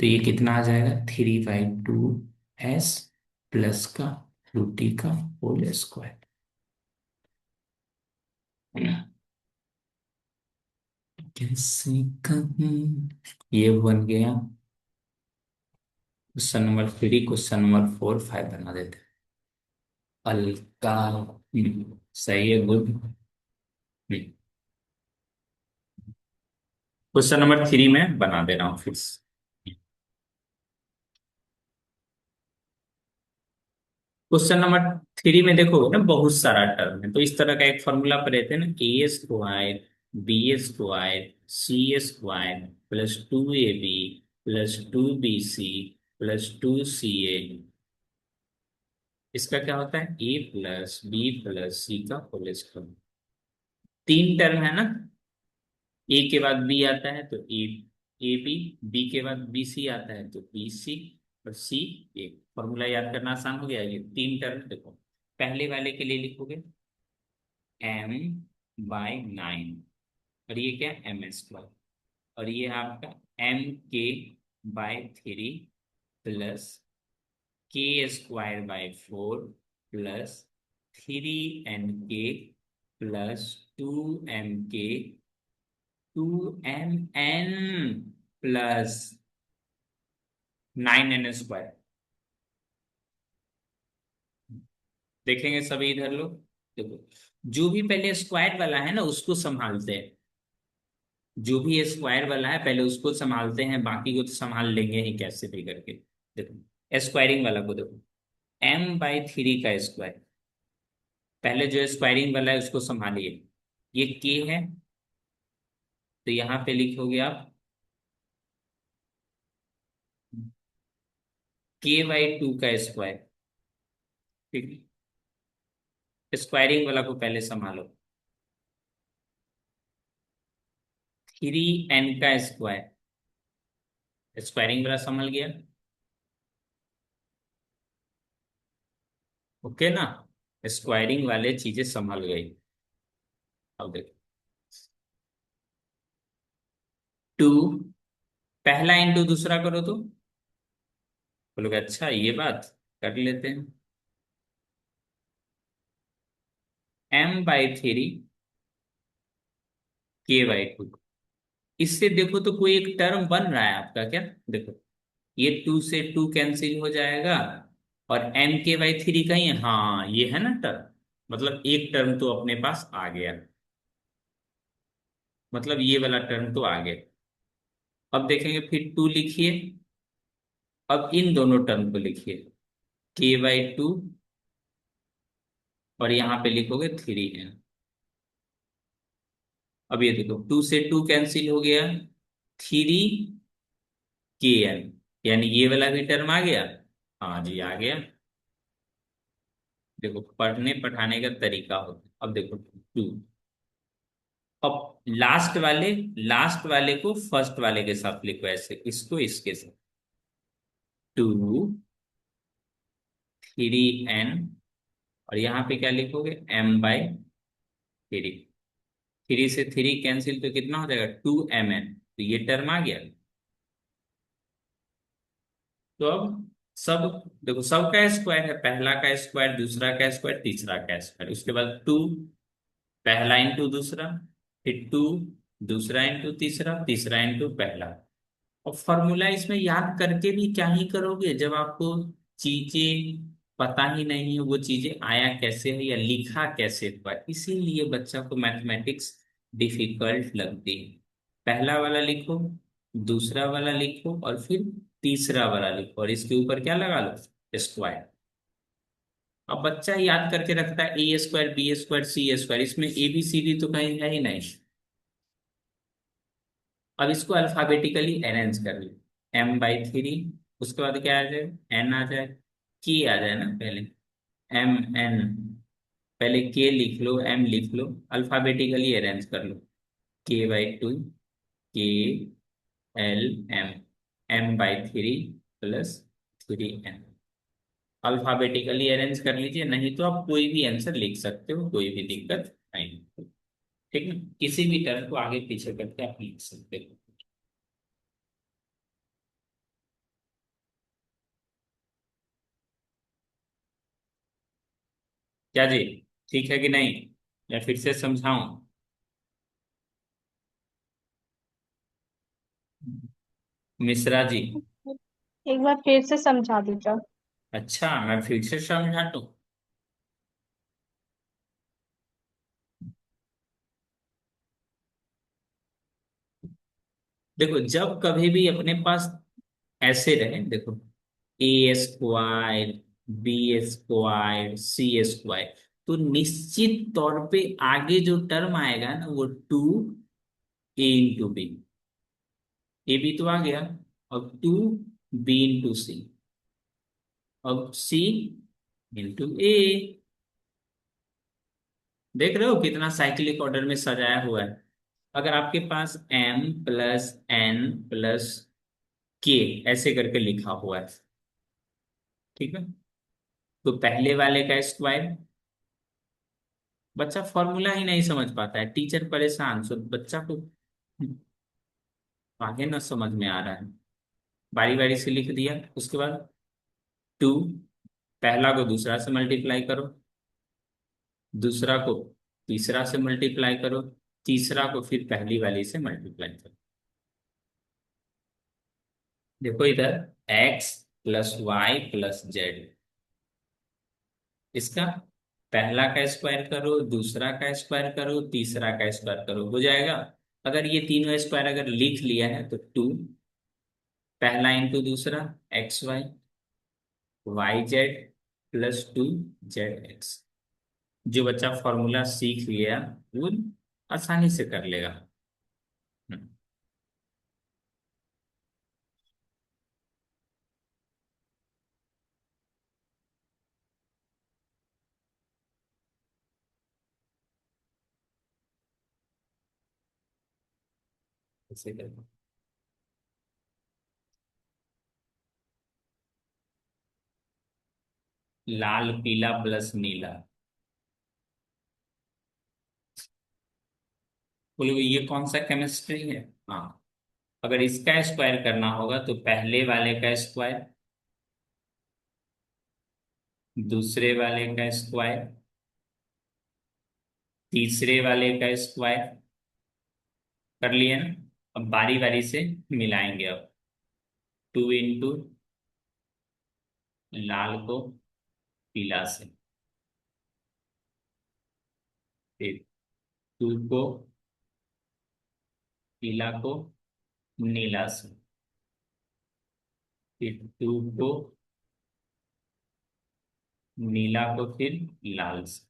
तो ये कितना आ जाएगा? 3/2s प्लस का 2t का होल स्क्वायर। कैसे कहूँ, ये बन गया क्वेश्चन नंबर 3। क्वेश्चन नंबर 4, 5 बना देते हैं। अलका, सही है, गुड। क्वेश्चन नंबर 3 में बना दे रहा हूँ फिर से। क्वेश्चन नंबर 3 में देखोगे ना, बहुत सारा टर्म है, तो इस तरह का एक फॉर्मूला पर रहते हैं ना, a² b² c² +2ab +2bc +2ca। इसका क्या होता है? a + b + c का होल स्क्वायर। 3 टर्म है ना, ए के बाद बी आता है तो ए बी, बी के बाद बी सी आता है तो बी सी, और सी ए। फॉर्मूला याद करना आसान हो गया। ये 3 टर्म देखो, पहले वाले के लिए लिखोगे m/9, और ये क्या? m², और ये है आपका mk/3 plus k² / 4 plus 3nk plus 2mn plus 9n²। देखेंगे सभी इधर लोग। देखो, जो भी पहले स्क्वायर वाला है ना उसको संभालते हैं। जो भी स्क्वायर वाला है पहले उसको संभालते हैं, बाकी को तो संभाल लेंगे ही कैसे भी करके। देखो स्क्वायरिंग वाला को देखो, m/3 का स्क्वायर। पहले जो स्क्वायरिंग वाला है उसको संभालिए। ये k है, तो यहाँ पे लिखोगे आप k/2 का स्क्वायर। ठीक है, स्क्वायरिंग वाला को पहले संभालो। 3n का स्क्वायर, स्क्वायरिंग वाला संभल गया। ओके ना, स्क्वायरिंग वाले चीजें संभल गई। अब देखो 2, पहला इंटू दूसरा करो तो बोलोगे अच्छा ये बात कर लेते हैं। m/3 k/2। इससे देखो तो कोई एक टर्म बन रहा है आपका क्या? देखो ये 2 से 2 कैंसिल हो जाएगा, और mk/3 कहीं है, हाँ ये है ना टर्म, मतलब एक टर्म तो अपने पास आ गया, मतलब ये वाला टर्म तो आ गया। अब देखेंगे फिर 2 लिखिए। अब इन दोनों टर्म को लिखिए, k/2, और यहाँ पे लिखोगे 3n। अब ये देखो 2 से 2 कैंसिल हो गया, 3kn, यानी ये वाला भी टर्म आ गया। हाँ जी आ गया। देखो पढ़ने पढ़ाने का तरीका होता है। अब देखो 2, अब लास्ट वाले को फर्स्ट वाले के साथ लिखो, ऐसे इसको इसके साथ। 2 3n, और यहाँ पे क्या लिखोगे, m/3। 3 से 3 कैंसिल तो कितना हो जाएगा, 2mn, तो ये टर्म आ गया। तो अब सब देखो, सबका स्क्वायर है, पहला का स्क्वायर, दूसरा का स्क्वायर, तीसरा का स्क्वायर, उसके बाद 2, पहला इंटू दूसरा, फिर 2, दूसरा इंटू तीसरा, तीसरा इंटू पहला। और फॉर्मूला इसमें याद करके भी क्या ही करोगे जब आपको चीजें पता ही नहीं है, वो चीजें आया कैसे है या लिखा कैसे हुआ है। इसीलिए बच्चा को मैथमेटिक्स डिफिकल्ट लगती है। पहला वाला लिखो, दूसरा वाला लिखो, और फिर तीसरा वाला लिखो, और इसके ऊपर क्या लगा लो, स्क्वायर। अब बच्चा याद करके रखता है a² b² c², इसमें ABCD तो कहीं है ही नहीं। अब इसको अल्फाबेटिकली अरेंज कर लो, m/3, उसके बाद क्या आ जाए, n आ जाए, k आ जाए ना पहले, mn, पहले k लिख लो, m लिख लो, अल्फाबेटिकली अरेंज कर लो, k/2 k l m, m/3 plus 3n। Alphabetically arrange कर लीजिए, नहीं तो आप कोई भी आंसर लिख सकते हो, कोई भी दिक्कत नहीं। ठीक है, किसी भी टर्म को आगे पीछे करके आप लिख सकते हो। क्या जी, ठीक है कि नहीं, या फिर से समझाऊं? मिश्रा जी। एक बार फिर से समझा दीजिए। अच्छा मैं फिर से समझा दूं। देखो जब कभी भी अपने पास ऐसे रहे, देखो a² b²c², तो निश्चित तौर पे आगे जो टर्म आएगा ना वो 2a × b, ए बी तो आ गया, अब 2b × c, अब c × a। देख रहे हो कितना साइक्लिक ऑर्डर में सजाया हुआ है। अगर आपके पास m + n + k ऐसे करके लिखा हुआ है, ठीक है, तो पहले वाले का स्क्वायर, बच्चा फॉर्मूला ही नहीं समझ पाता है, टीचर परेशान, सो बच्चा को आगे ना समझ में आ रहा है। बारी बारी से लिख दिया, उसके बाद टू, पहला को दूसरा से मल्टीप्लाई करो, दूसरा को तीसरा से मल्टीप्लाई करो, तीसरा को फिर पहली वाली से मल्टीप्लाई करो। देखो इधर x plus y plus z, इसका पहला का स्क्वायर करो, दूसरा का स्क्वायर करो, तीसरा का स्क्वायर करो, हो जाएगा। अगर ये तीनों स्क्वायर अगर लिख लिया है तो टू, पहला इंटू दूसरा, x y, y z plus two z x. जो बच्चा फॉर्मूला सीख लिया वो आसानी से कर लेगा। हम्म, ऐसे करना। लाल पीला प्लस नीला, बोले ये कौन सा केमिस्ट्री है। हाँ, अगर इसका स्क्वायर करना होगा तो पहले वाले का स्क्वायर, दूसरे वाले का स्क्वायर, तीसरे वाले का स्क्वायर, कर लिए ना। अब बारी बारी से मिलाएंगे। अब टू इंटू लाल को पीला से, फिर टू को पीला को नीला से, फिर टू को नीला को फिर लाल से।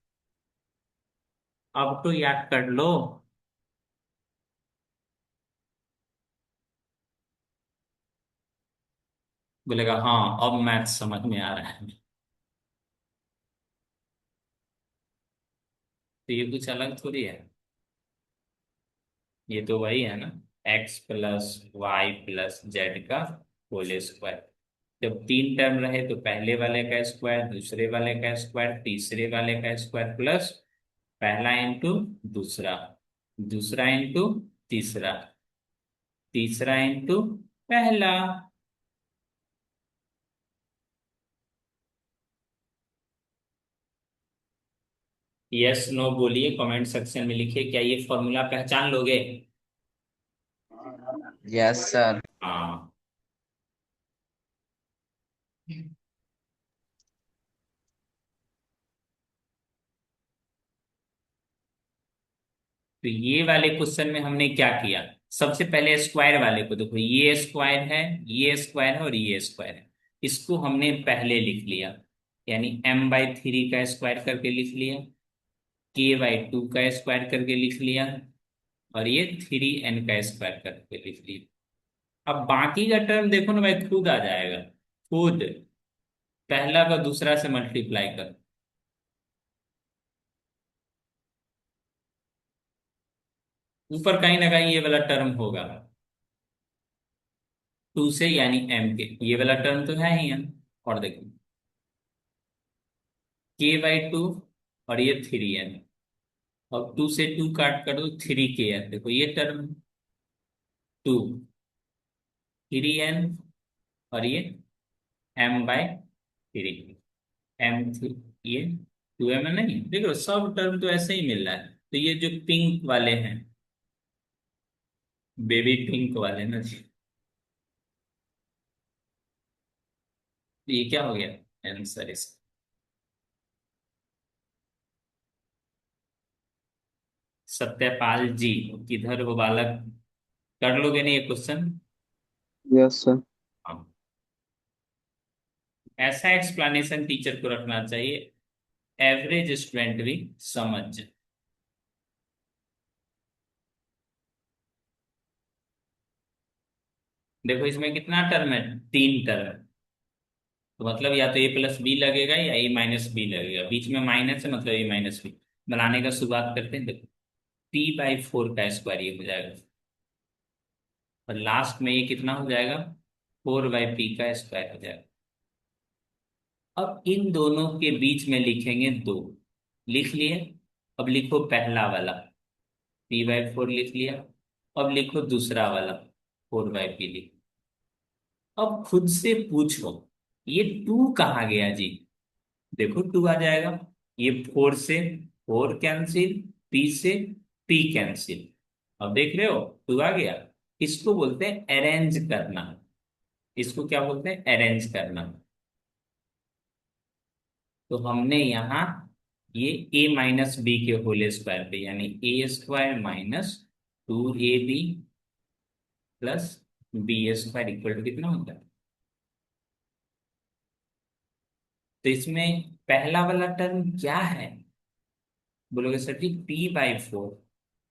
अब तो याद कर लो। बोलेगा हाँ अब मैथ समझ में आ रहा है। तो ये कुछ अलग थोड़ी है, ये तो वही है ना, x plus y plus z का होल स्क्वायर। जब तीन टर्म रहे तो पहले वाले का स्क्वायर, दूसरे वाले का स्क्वायर, तीसरे वाले का स्क्वायर, प्लस पहला इंटू दूसरा, दूसरा इंटू तीसरा, तीसरा इंटू पहला। यस नो बोलिए, कमेंट सेक्शन में लिखिए, क्या ये फॉर्मूला पहचान लोगे। Yes sir. हाँ। तो ये वाले क्वेश्चन में हमने क्या किया, सबसे पहले स्क्वायर वाले को देखो, ये स्क्वायर है, ये स्क्वायर है और ये स्क्वायर है, इसको हमने पहले लिख लिया, यानी m/3 का स्क्वायर करके लिख लिया, k/2 का स्क्वायर करके लिख लिया, और ये 3n का स्क्वायर करके लिख लिया। अब बाकी का टर्म देखो ना भाई, खुद आ जाएगा, खुद पहला का दूसरा से मल्टीप्लाई कर, ऊपर कहीं ना कहीं ये वाला टर्म होगा, टू से यानी m के, ये वाला टर्म तो है ही है। और देखो k/2 और ये 3n, और टू से टू काट कर दो, 3kn, देखो ये टर्म टू, 3n, और ये m/3, m3, ये 2m है नहीं, देखो सब टर्म तो ऐसे ही मिल रहा है। तो ये जो पिंक वाले हैं, बेबी पिंक वाले ना जी, तो ये क्या हो गया आंसर इसका। सत्यपाल जी, किधर वो बालक, कर लोगे ना ये क्वेश्चन। Yes sir. हाँ, ऐसा एक्सप्लेनेशन टीचर को रखना चाहिए, एवरेज स्टूडेंट भी समझ जाए। देखो इसमें कितना टर्म है, तीन टर्म, तो मतलब या तो a+b लगेगा या a-b लगेगा, बीच में माइनस है मतलब a-b। बनाने का शुरुआत करते हैं, देखो p/4 का स्क्वायर ये हो जाएगा, और लास्ट में ये कितना हो जाएगा, 4/p का स्क्वायर हो जाएगा। अब इन दोनों के बीच में लिखेंगे दो, लिख लिए। अब लिखो पहला वाला, p/4 लिख लिया। अब लिखो दूसरा वाला, 4/p लिख। अब खुद से पूछो ये 2 कहाँ गया जी। देखो 2 आ जाएगा। ये 4 से 4 कैंसिल, पी से पी कैंसिल। अब देख रहे हो 2 आ गया। इसको बोलते हैं अरेंज करना। इसको क्या बोलते हैं? अरेंज करना। तो हमने यहाँ ये a माइनस बी के होल स्क्वायर पे, यानी A square minus 2ab plus B square equal to कितना होता है? तो इसमें पहला वाला टर्म क्या है? बोलोगे सर जी p/4।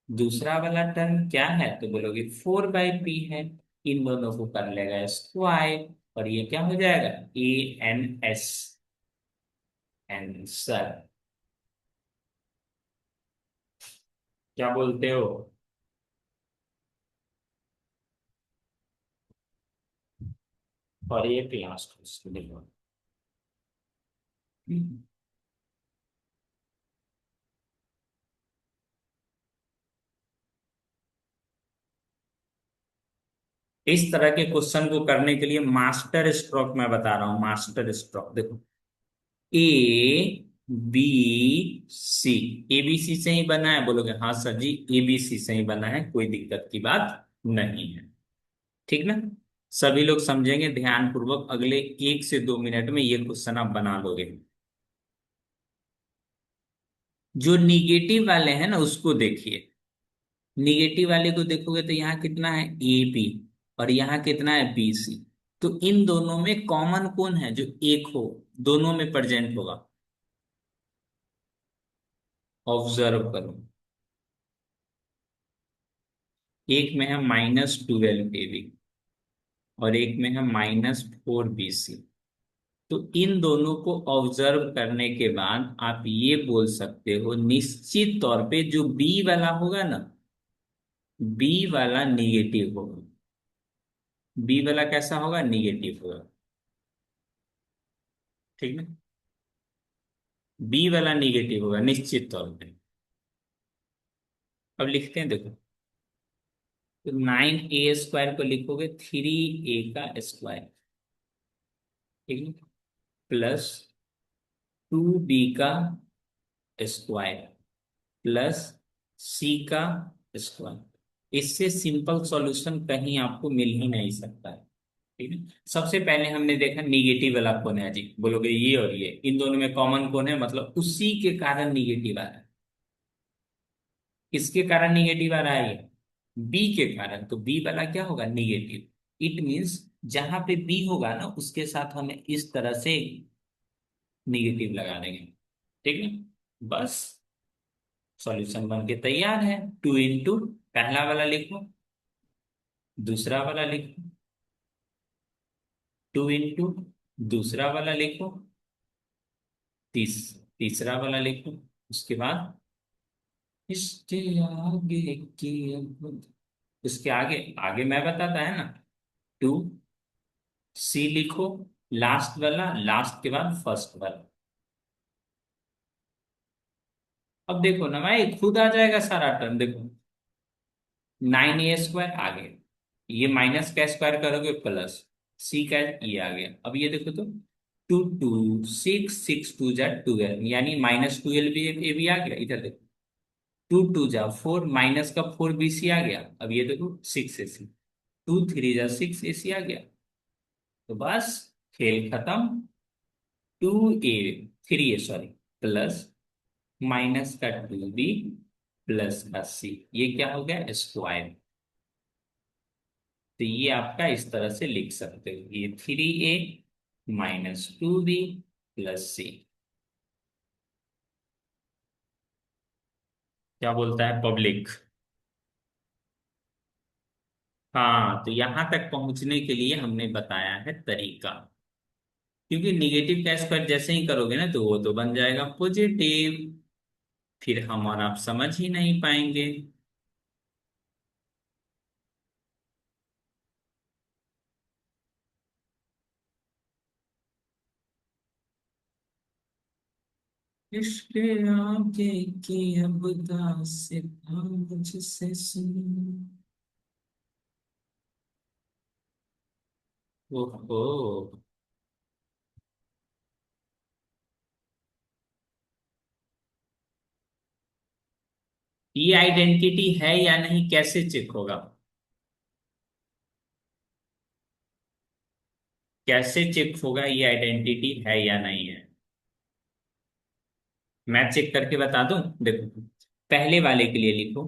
दूसरा वाला टर्म क्या है? तो बोलोगे 4/p है। इन दोनों को कर लेगा स्क्वायर और ये क्या हो जाएगा? ANS, answer. क्या बोलते हो? और ये लास्ट क्वेश्चन देखो। इस तरह के क्वेश्चन को करने के लिए मास्टर स्ट्रोक मैं बता रहा हूं। मास्टर स्ट्रोक देखो, ABC। ABC से ही बना है? बोलोगे हाँ सर जी ABC से ही बना है, कोई दिक्कत की बात नहीं है। ठीक ना? सभी लोग समझेंगे ध्यान पूर्वक। अगले 1 से 2 मिनट में ये क्वेश्चन आप बना लोगे। जो निगेटिव वाले हैं ना उसको देखिए। निगेटिव वाले को देखोगे तो यहाँ कितना है? AB। और यहाँ कितना है? BC। तो इन दोनों में कॉमन कौन है जो एक हो, दोनों में प्रेजेंट होगा? ऑब्जर्व करो। एक में है -12ab और एक में है -4bc। तो इन दोनों को ऑब्जर्व करने के बाद आप ये बोल सकते हो निश्चित तौर पे जो बी वाला होगा ना, बी वाला निगेटिव होगा। बी वाला कैसा होगा? निगेटिव होगा। ठीक है? बी वाला निगेटिव होगा निश्चित तौर पे। अब लिखते हैं देखो। तो 9a² को लिखोगे 3a का स्क्वायर, ठीक है, प्लस 2b का स्क्वायर प्लस सी का स्क्वायर। इससे सिंपल सॉल्यूशन कहीं आपको मिल ही नहीं सकता है। ठीक है? सबसे पहले हमने देखा निगेटिव वाला कौन है जी। बोलोगे ये और ये, इन दोनों में कॉमन कौन है? मतलब उसी के कारण निगेटिव आ रहा है। किसके कारण निगेटिव आ रहा है? ये बी के कारण। तो बी वाला क्या होगा? निगेटिव। इट मीन्स जहां पे बी होगा ना उसके साथ हमें इस तरह से निगेटिव लगा देंगे। ठीक है? बस सॉल्यूशन बन के तैयार है। 2 इंटू पहला वाला लिखो, दूसरा वाला लिखो, 2 इंटू दूसरा वाला लिखो, तीसरा वाला लिखो। उसके बाद इसके आगे की उसके आगे आगे मैं बताता है ना। 2C लिखो, लास्ट वाला, लास्ट के बाद फर्स्ट वाला। अब देखो ना भाई खुद आ जाएगा सारा टर्म। देखो 9a² आ गया, ये माइनस का स्क्वायर करोगे प्लस सी का ये आ गया। अब ये देखो तो 2 2 6 6 2 जा 12, यानी -12 भी ये भी आ गया। इधर देखो 2 2 जा 4, माइनस का 4bc आ गया। अब ये देखो 6ac, 2 3 जा 6ac आ गया। तो बस खेल खत्म। 2a 3a sorry plus minus का 2b प्लस का c, ये क्या हो गया? स्क्वायर। तो ये आपका इस तरह से लिख सकते हो, ये 3a -2b प्लस c। क्या बोलता है पब्लिक? हाँ, तो यहां तक पहुंचने के लिए हमने बताया है तरीका। क्योंकि निगेटिव का स्क्वायर जैसे ही करोगे ना तो वो तो बन जाएगा पॉजिटिव। फिर हम और आप समझ ही नहीं पाएंगे। इसके आगे की अब दास मुझसे सुन। ओहो, ये आइडेंटिटी है या नहीं कैसे चेक होगा? कैसे चेक होगा ये आइडेंटिटी है या नहीं है? मैं चेक करके बता दूं, देखो पहले वाले के लिए लिखो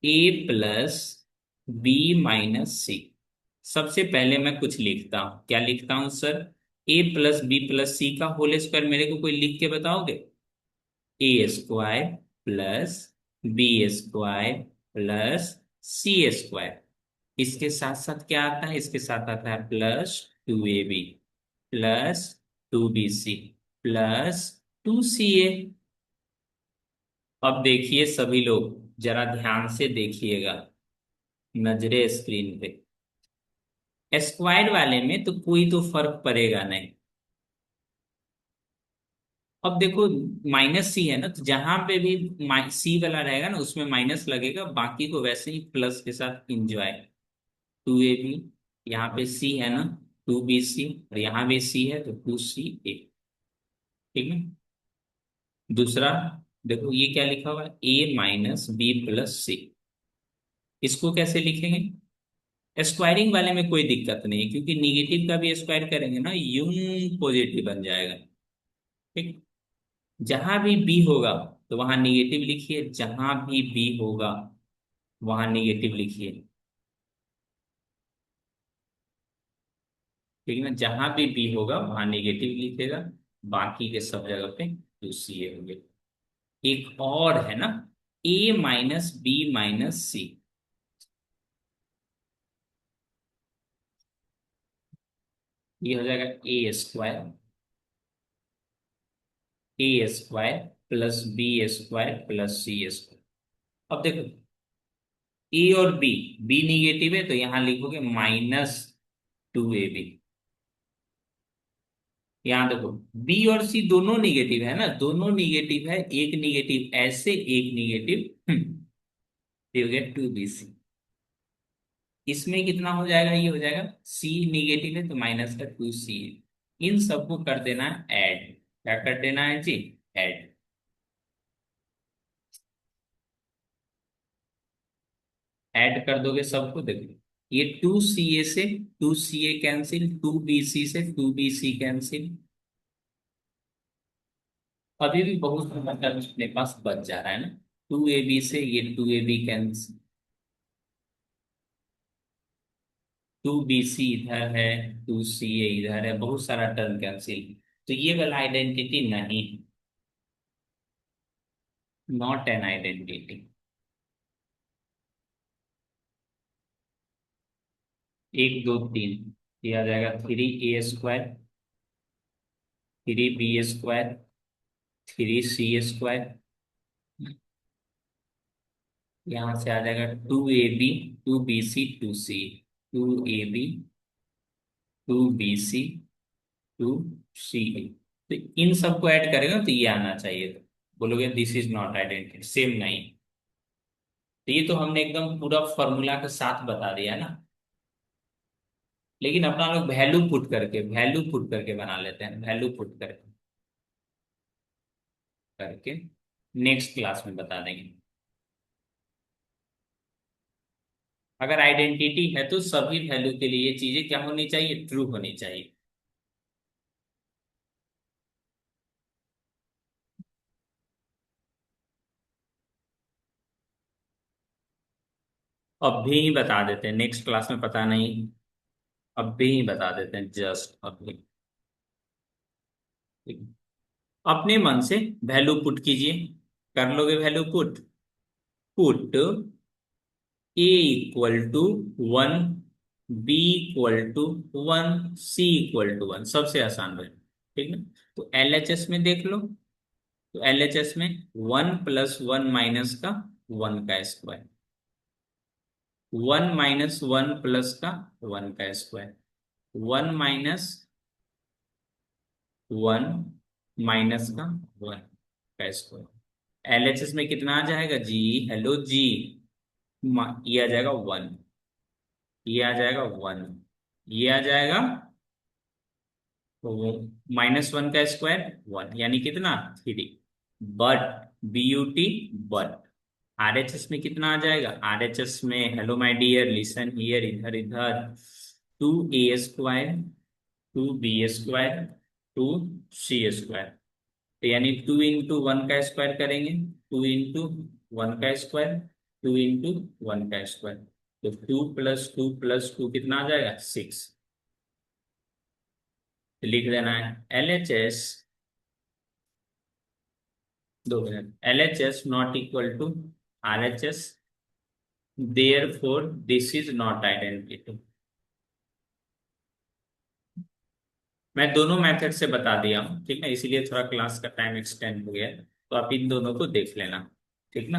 A plus B minus C. सबसे पहले मैं कुछ लिखता हूं, क्या लिखता हूं sir? A plus B plus C का होल स्क्वायर मेरे को कोई लिख के बताओगे? A square plus B square plus C square. इसके साथ साथ क्या आता है? इसके साथ आता है plus 2ab plus 2bc plus 2ca। अब देखिए सभी लोग, जरा ध्यान से देखिएगा, नजरे स्क्रीन पे। स्क्वायर वाले में तो कोई तो फर्क पड़ेगा नहीं। अब देखो माइनस सी है ना, तो जहां पे भी सी वाला रहेगा ना उसमें माइनस लगेगा, बाकी को वैसे ही प्लस के साथ इंजॉय। 2ab, यहाँ पे सी है ना, 2bc, और यहाँ भी सी है तो 2ca। ठीक है। दूसरा देखो ये क्या लिखा हुआ है, ए माइनस बी प्लस सी। इसको कैसे लिखेंगे? स्क्वायरिंग वाले में कोई दिक्कत नहीं है, क्योंकि निगेटिव का भी स्क्वायर करेंगे ना यूं पॉजिटिव बन जाएगा। ठीक। जहां भी बी होगा तो वहां निगेटिव लिखिए, जहां भी बी होगा वहां निगेटिव लिखिए। ठीक है ना, जहां भी बी होगा वहां निगेटिव लिखेगा, बाकी के सब जगह पे टू सी ए होंगे। एक और है ना, A minus B minus C. ये हो जाएगा A square plus B square plus C square. अब देखो ए और बी, बी निगेटिव है तो यहां लिखोगे -2ab। यहां देखो बी और सी दोनों निगेटिव है ना, दोनों निगेटिव है, एक निगेटिव ऐसे एक निगेटिव, ये हो गया 2bc। इसमें कितना हो जाएगा? ये हो जाएगा सी निगेटिव है तो माइनस का 2c। इन सबको कर देना है ऐड। क्या कर देना है जी? ऐड। ऐड कर दोगे सबको, देखो ये 2ca से 2ca कैंसिल, 2bc से 2bc कैंसिल। अभी भी बहुत सारा टर्म अपने पास बच जा रहा है ना। 2ab से ये 2ab कैंसिल, 2bc इधर है, 2ca इधर है, बहुत सारा टर्म कैंसिल। तो ये वाला आइडेंटिटी नहीं, नॉट एन आइडेंटिटी। एक दो तीन, ये आ जाएगा 3a square, 3b square, 3c square. यहाँ से आ जाएगा 2ab, 2bc, 2c, 2ab, 2bc, 2ca। तो इन सबको ऐड करेगा तो ये आना चाहिए, तो बोलोगे this is not identity, same नहीं। तो ये तो हमने एकदम पूरा फॉर्मूला के साथ बता दिया ना। लेकिन अपना लोग वैल्यू पुट करके बना लेते हैं, वैल्यू पुट करके करके नेक्स्ट क्लास में बता देंगे। अगर आइडेंटिटी है तो सभी वैल्यू के लिए ये चीजें क्या होनी चाहिए? ट्रू होनी चाहिए। अब भी ही बता देते हैं, नेक्स्ट क्लास में पता नहीं, अब भी ही बता देते हैं, जस्ट अभी। ठीक। अपने मन से वैल्यू पुट कीजिए। कर लोगे value put? Put a equal to 1, b equal to 1, c equal to 1, सबसे आसान है। ठीक है। तो एलएचएस में देख लो, तो एलएचएस में 1 + 1 माइनस का 1 का स्क्वायर, 1 - 1 प्लस का 1 का स्क्वायर, 1 - 1 माइनस का 1 का स्क्वायर। एलएचएस में कितना आ जाएगा जी? हेलो जी, ये आ जाएगा 1, ये आ जाएगा 1, ये आ जाएगा, तो -1 का स्क्वायर 1, यानी कितना 3। बट BUT, बट RHS में कितना आ जाएगा, RHS में, hello my dear listen here, इधर इधर, 2A² 2B² 2C²। तो यानी 2 × 1 का स्क्वायर करेंगे, 2 × 1 का स्क्वायर, 2 × 1 का स्क्वायर, तो 2 + 2 + 2 कितना आ जाएगा 6। तो लिख देना है LHS, 2 minute, LHS not equal to RHS, therefore this is not identity. मैं दोनों मेथड से बता दिया हूँ, ठीक है, इसीलिए थोड़ा क्लास का टाइम एक्सटेंड हो गया है, तो आप इन दोनों को देख लेना, ठीक ना।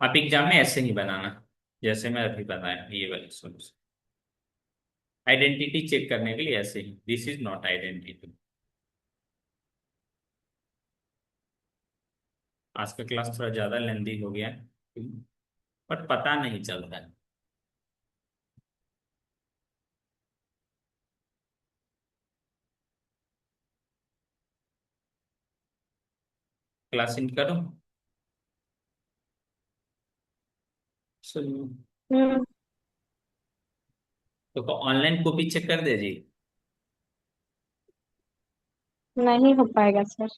आप एग्जाम में ऐसे ही बनाना, जैसे मैं अभी बताया, ये वाली सोल्यूशन आइडेंटिटी चेक करने के लिए ऐसे ही, दिस इज नॉट आइडेंटिटी। आज का क्लास थोड़ा ज्यादा लेंदी हो गया है, बट पता नहीं चलता है। क्लास इन करो। चलो, हम्म। तो ऑनलाइन कॉपी चेक कर दे जी। नहीं हो पाएगा सर।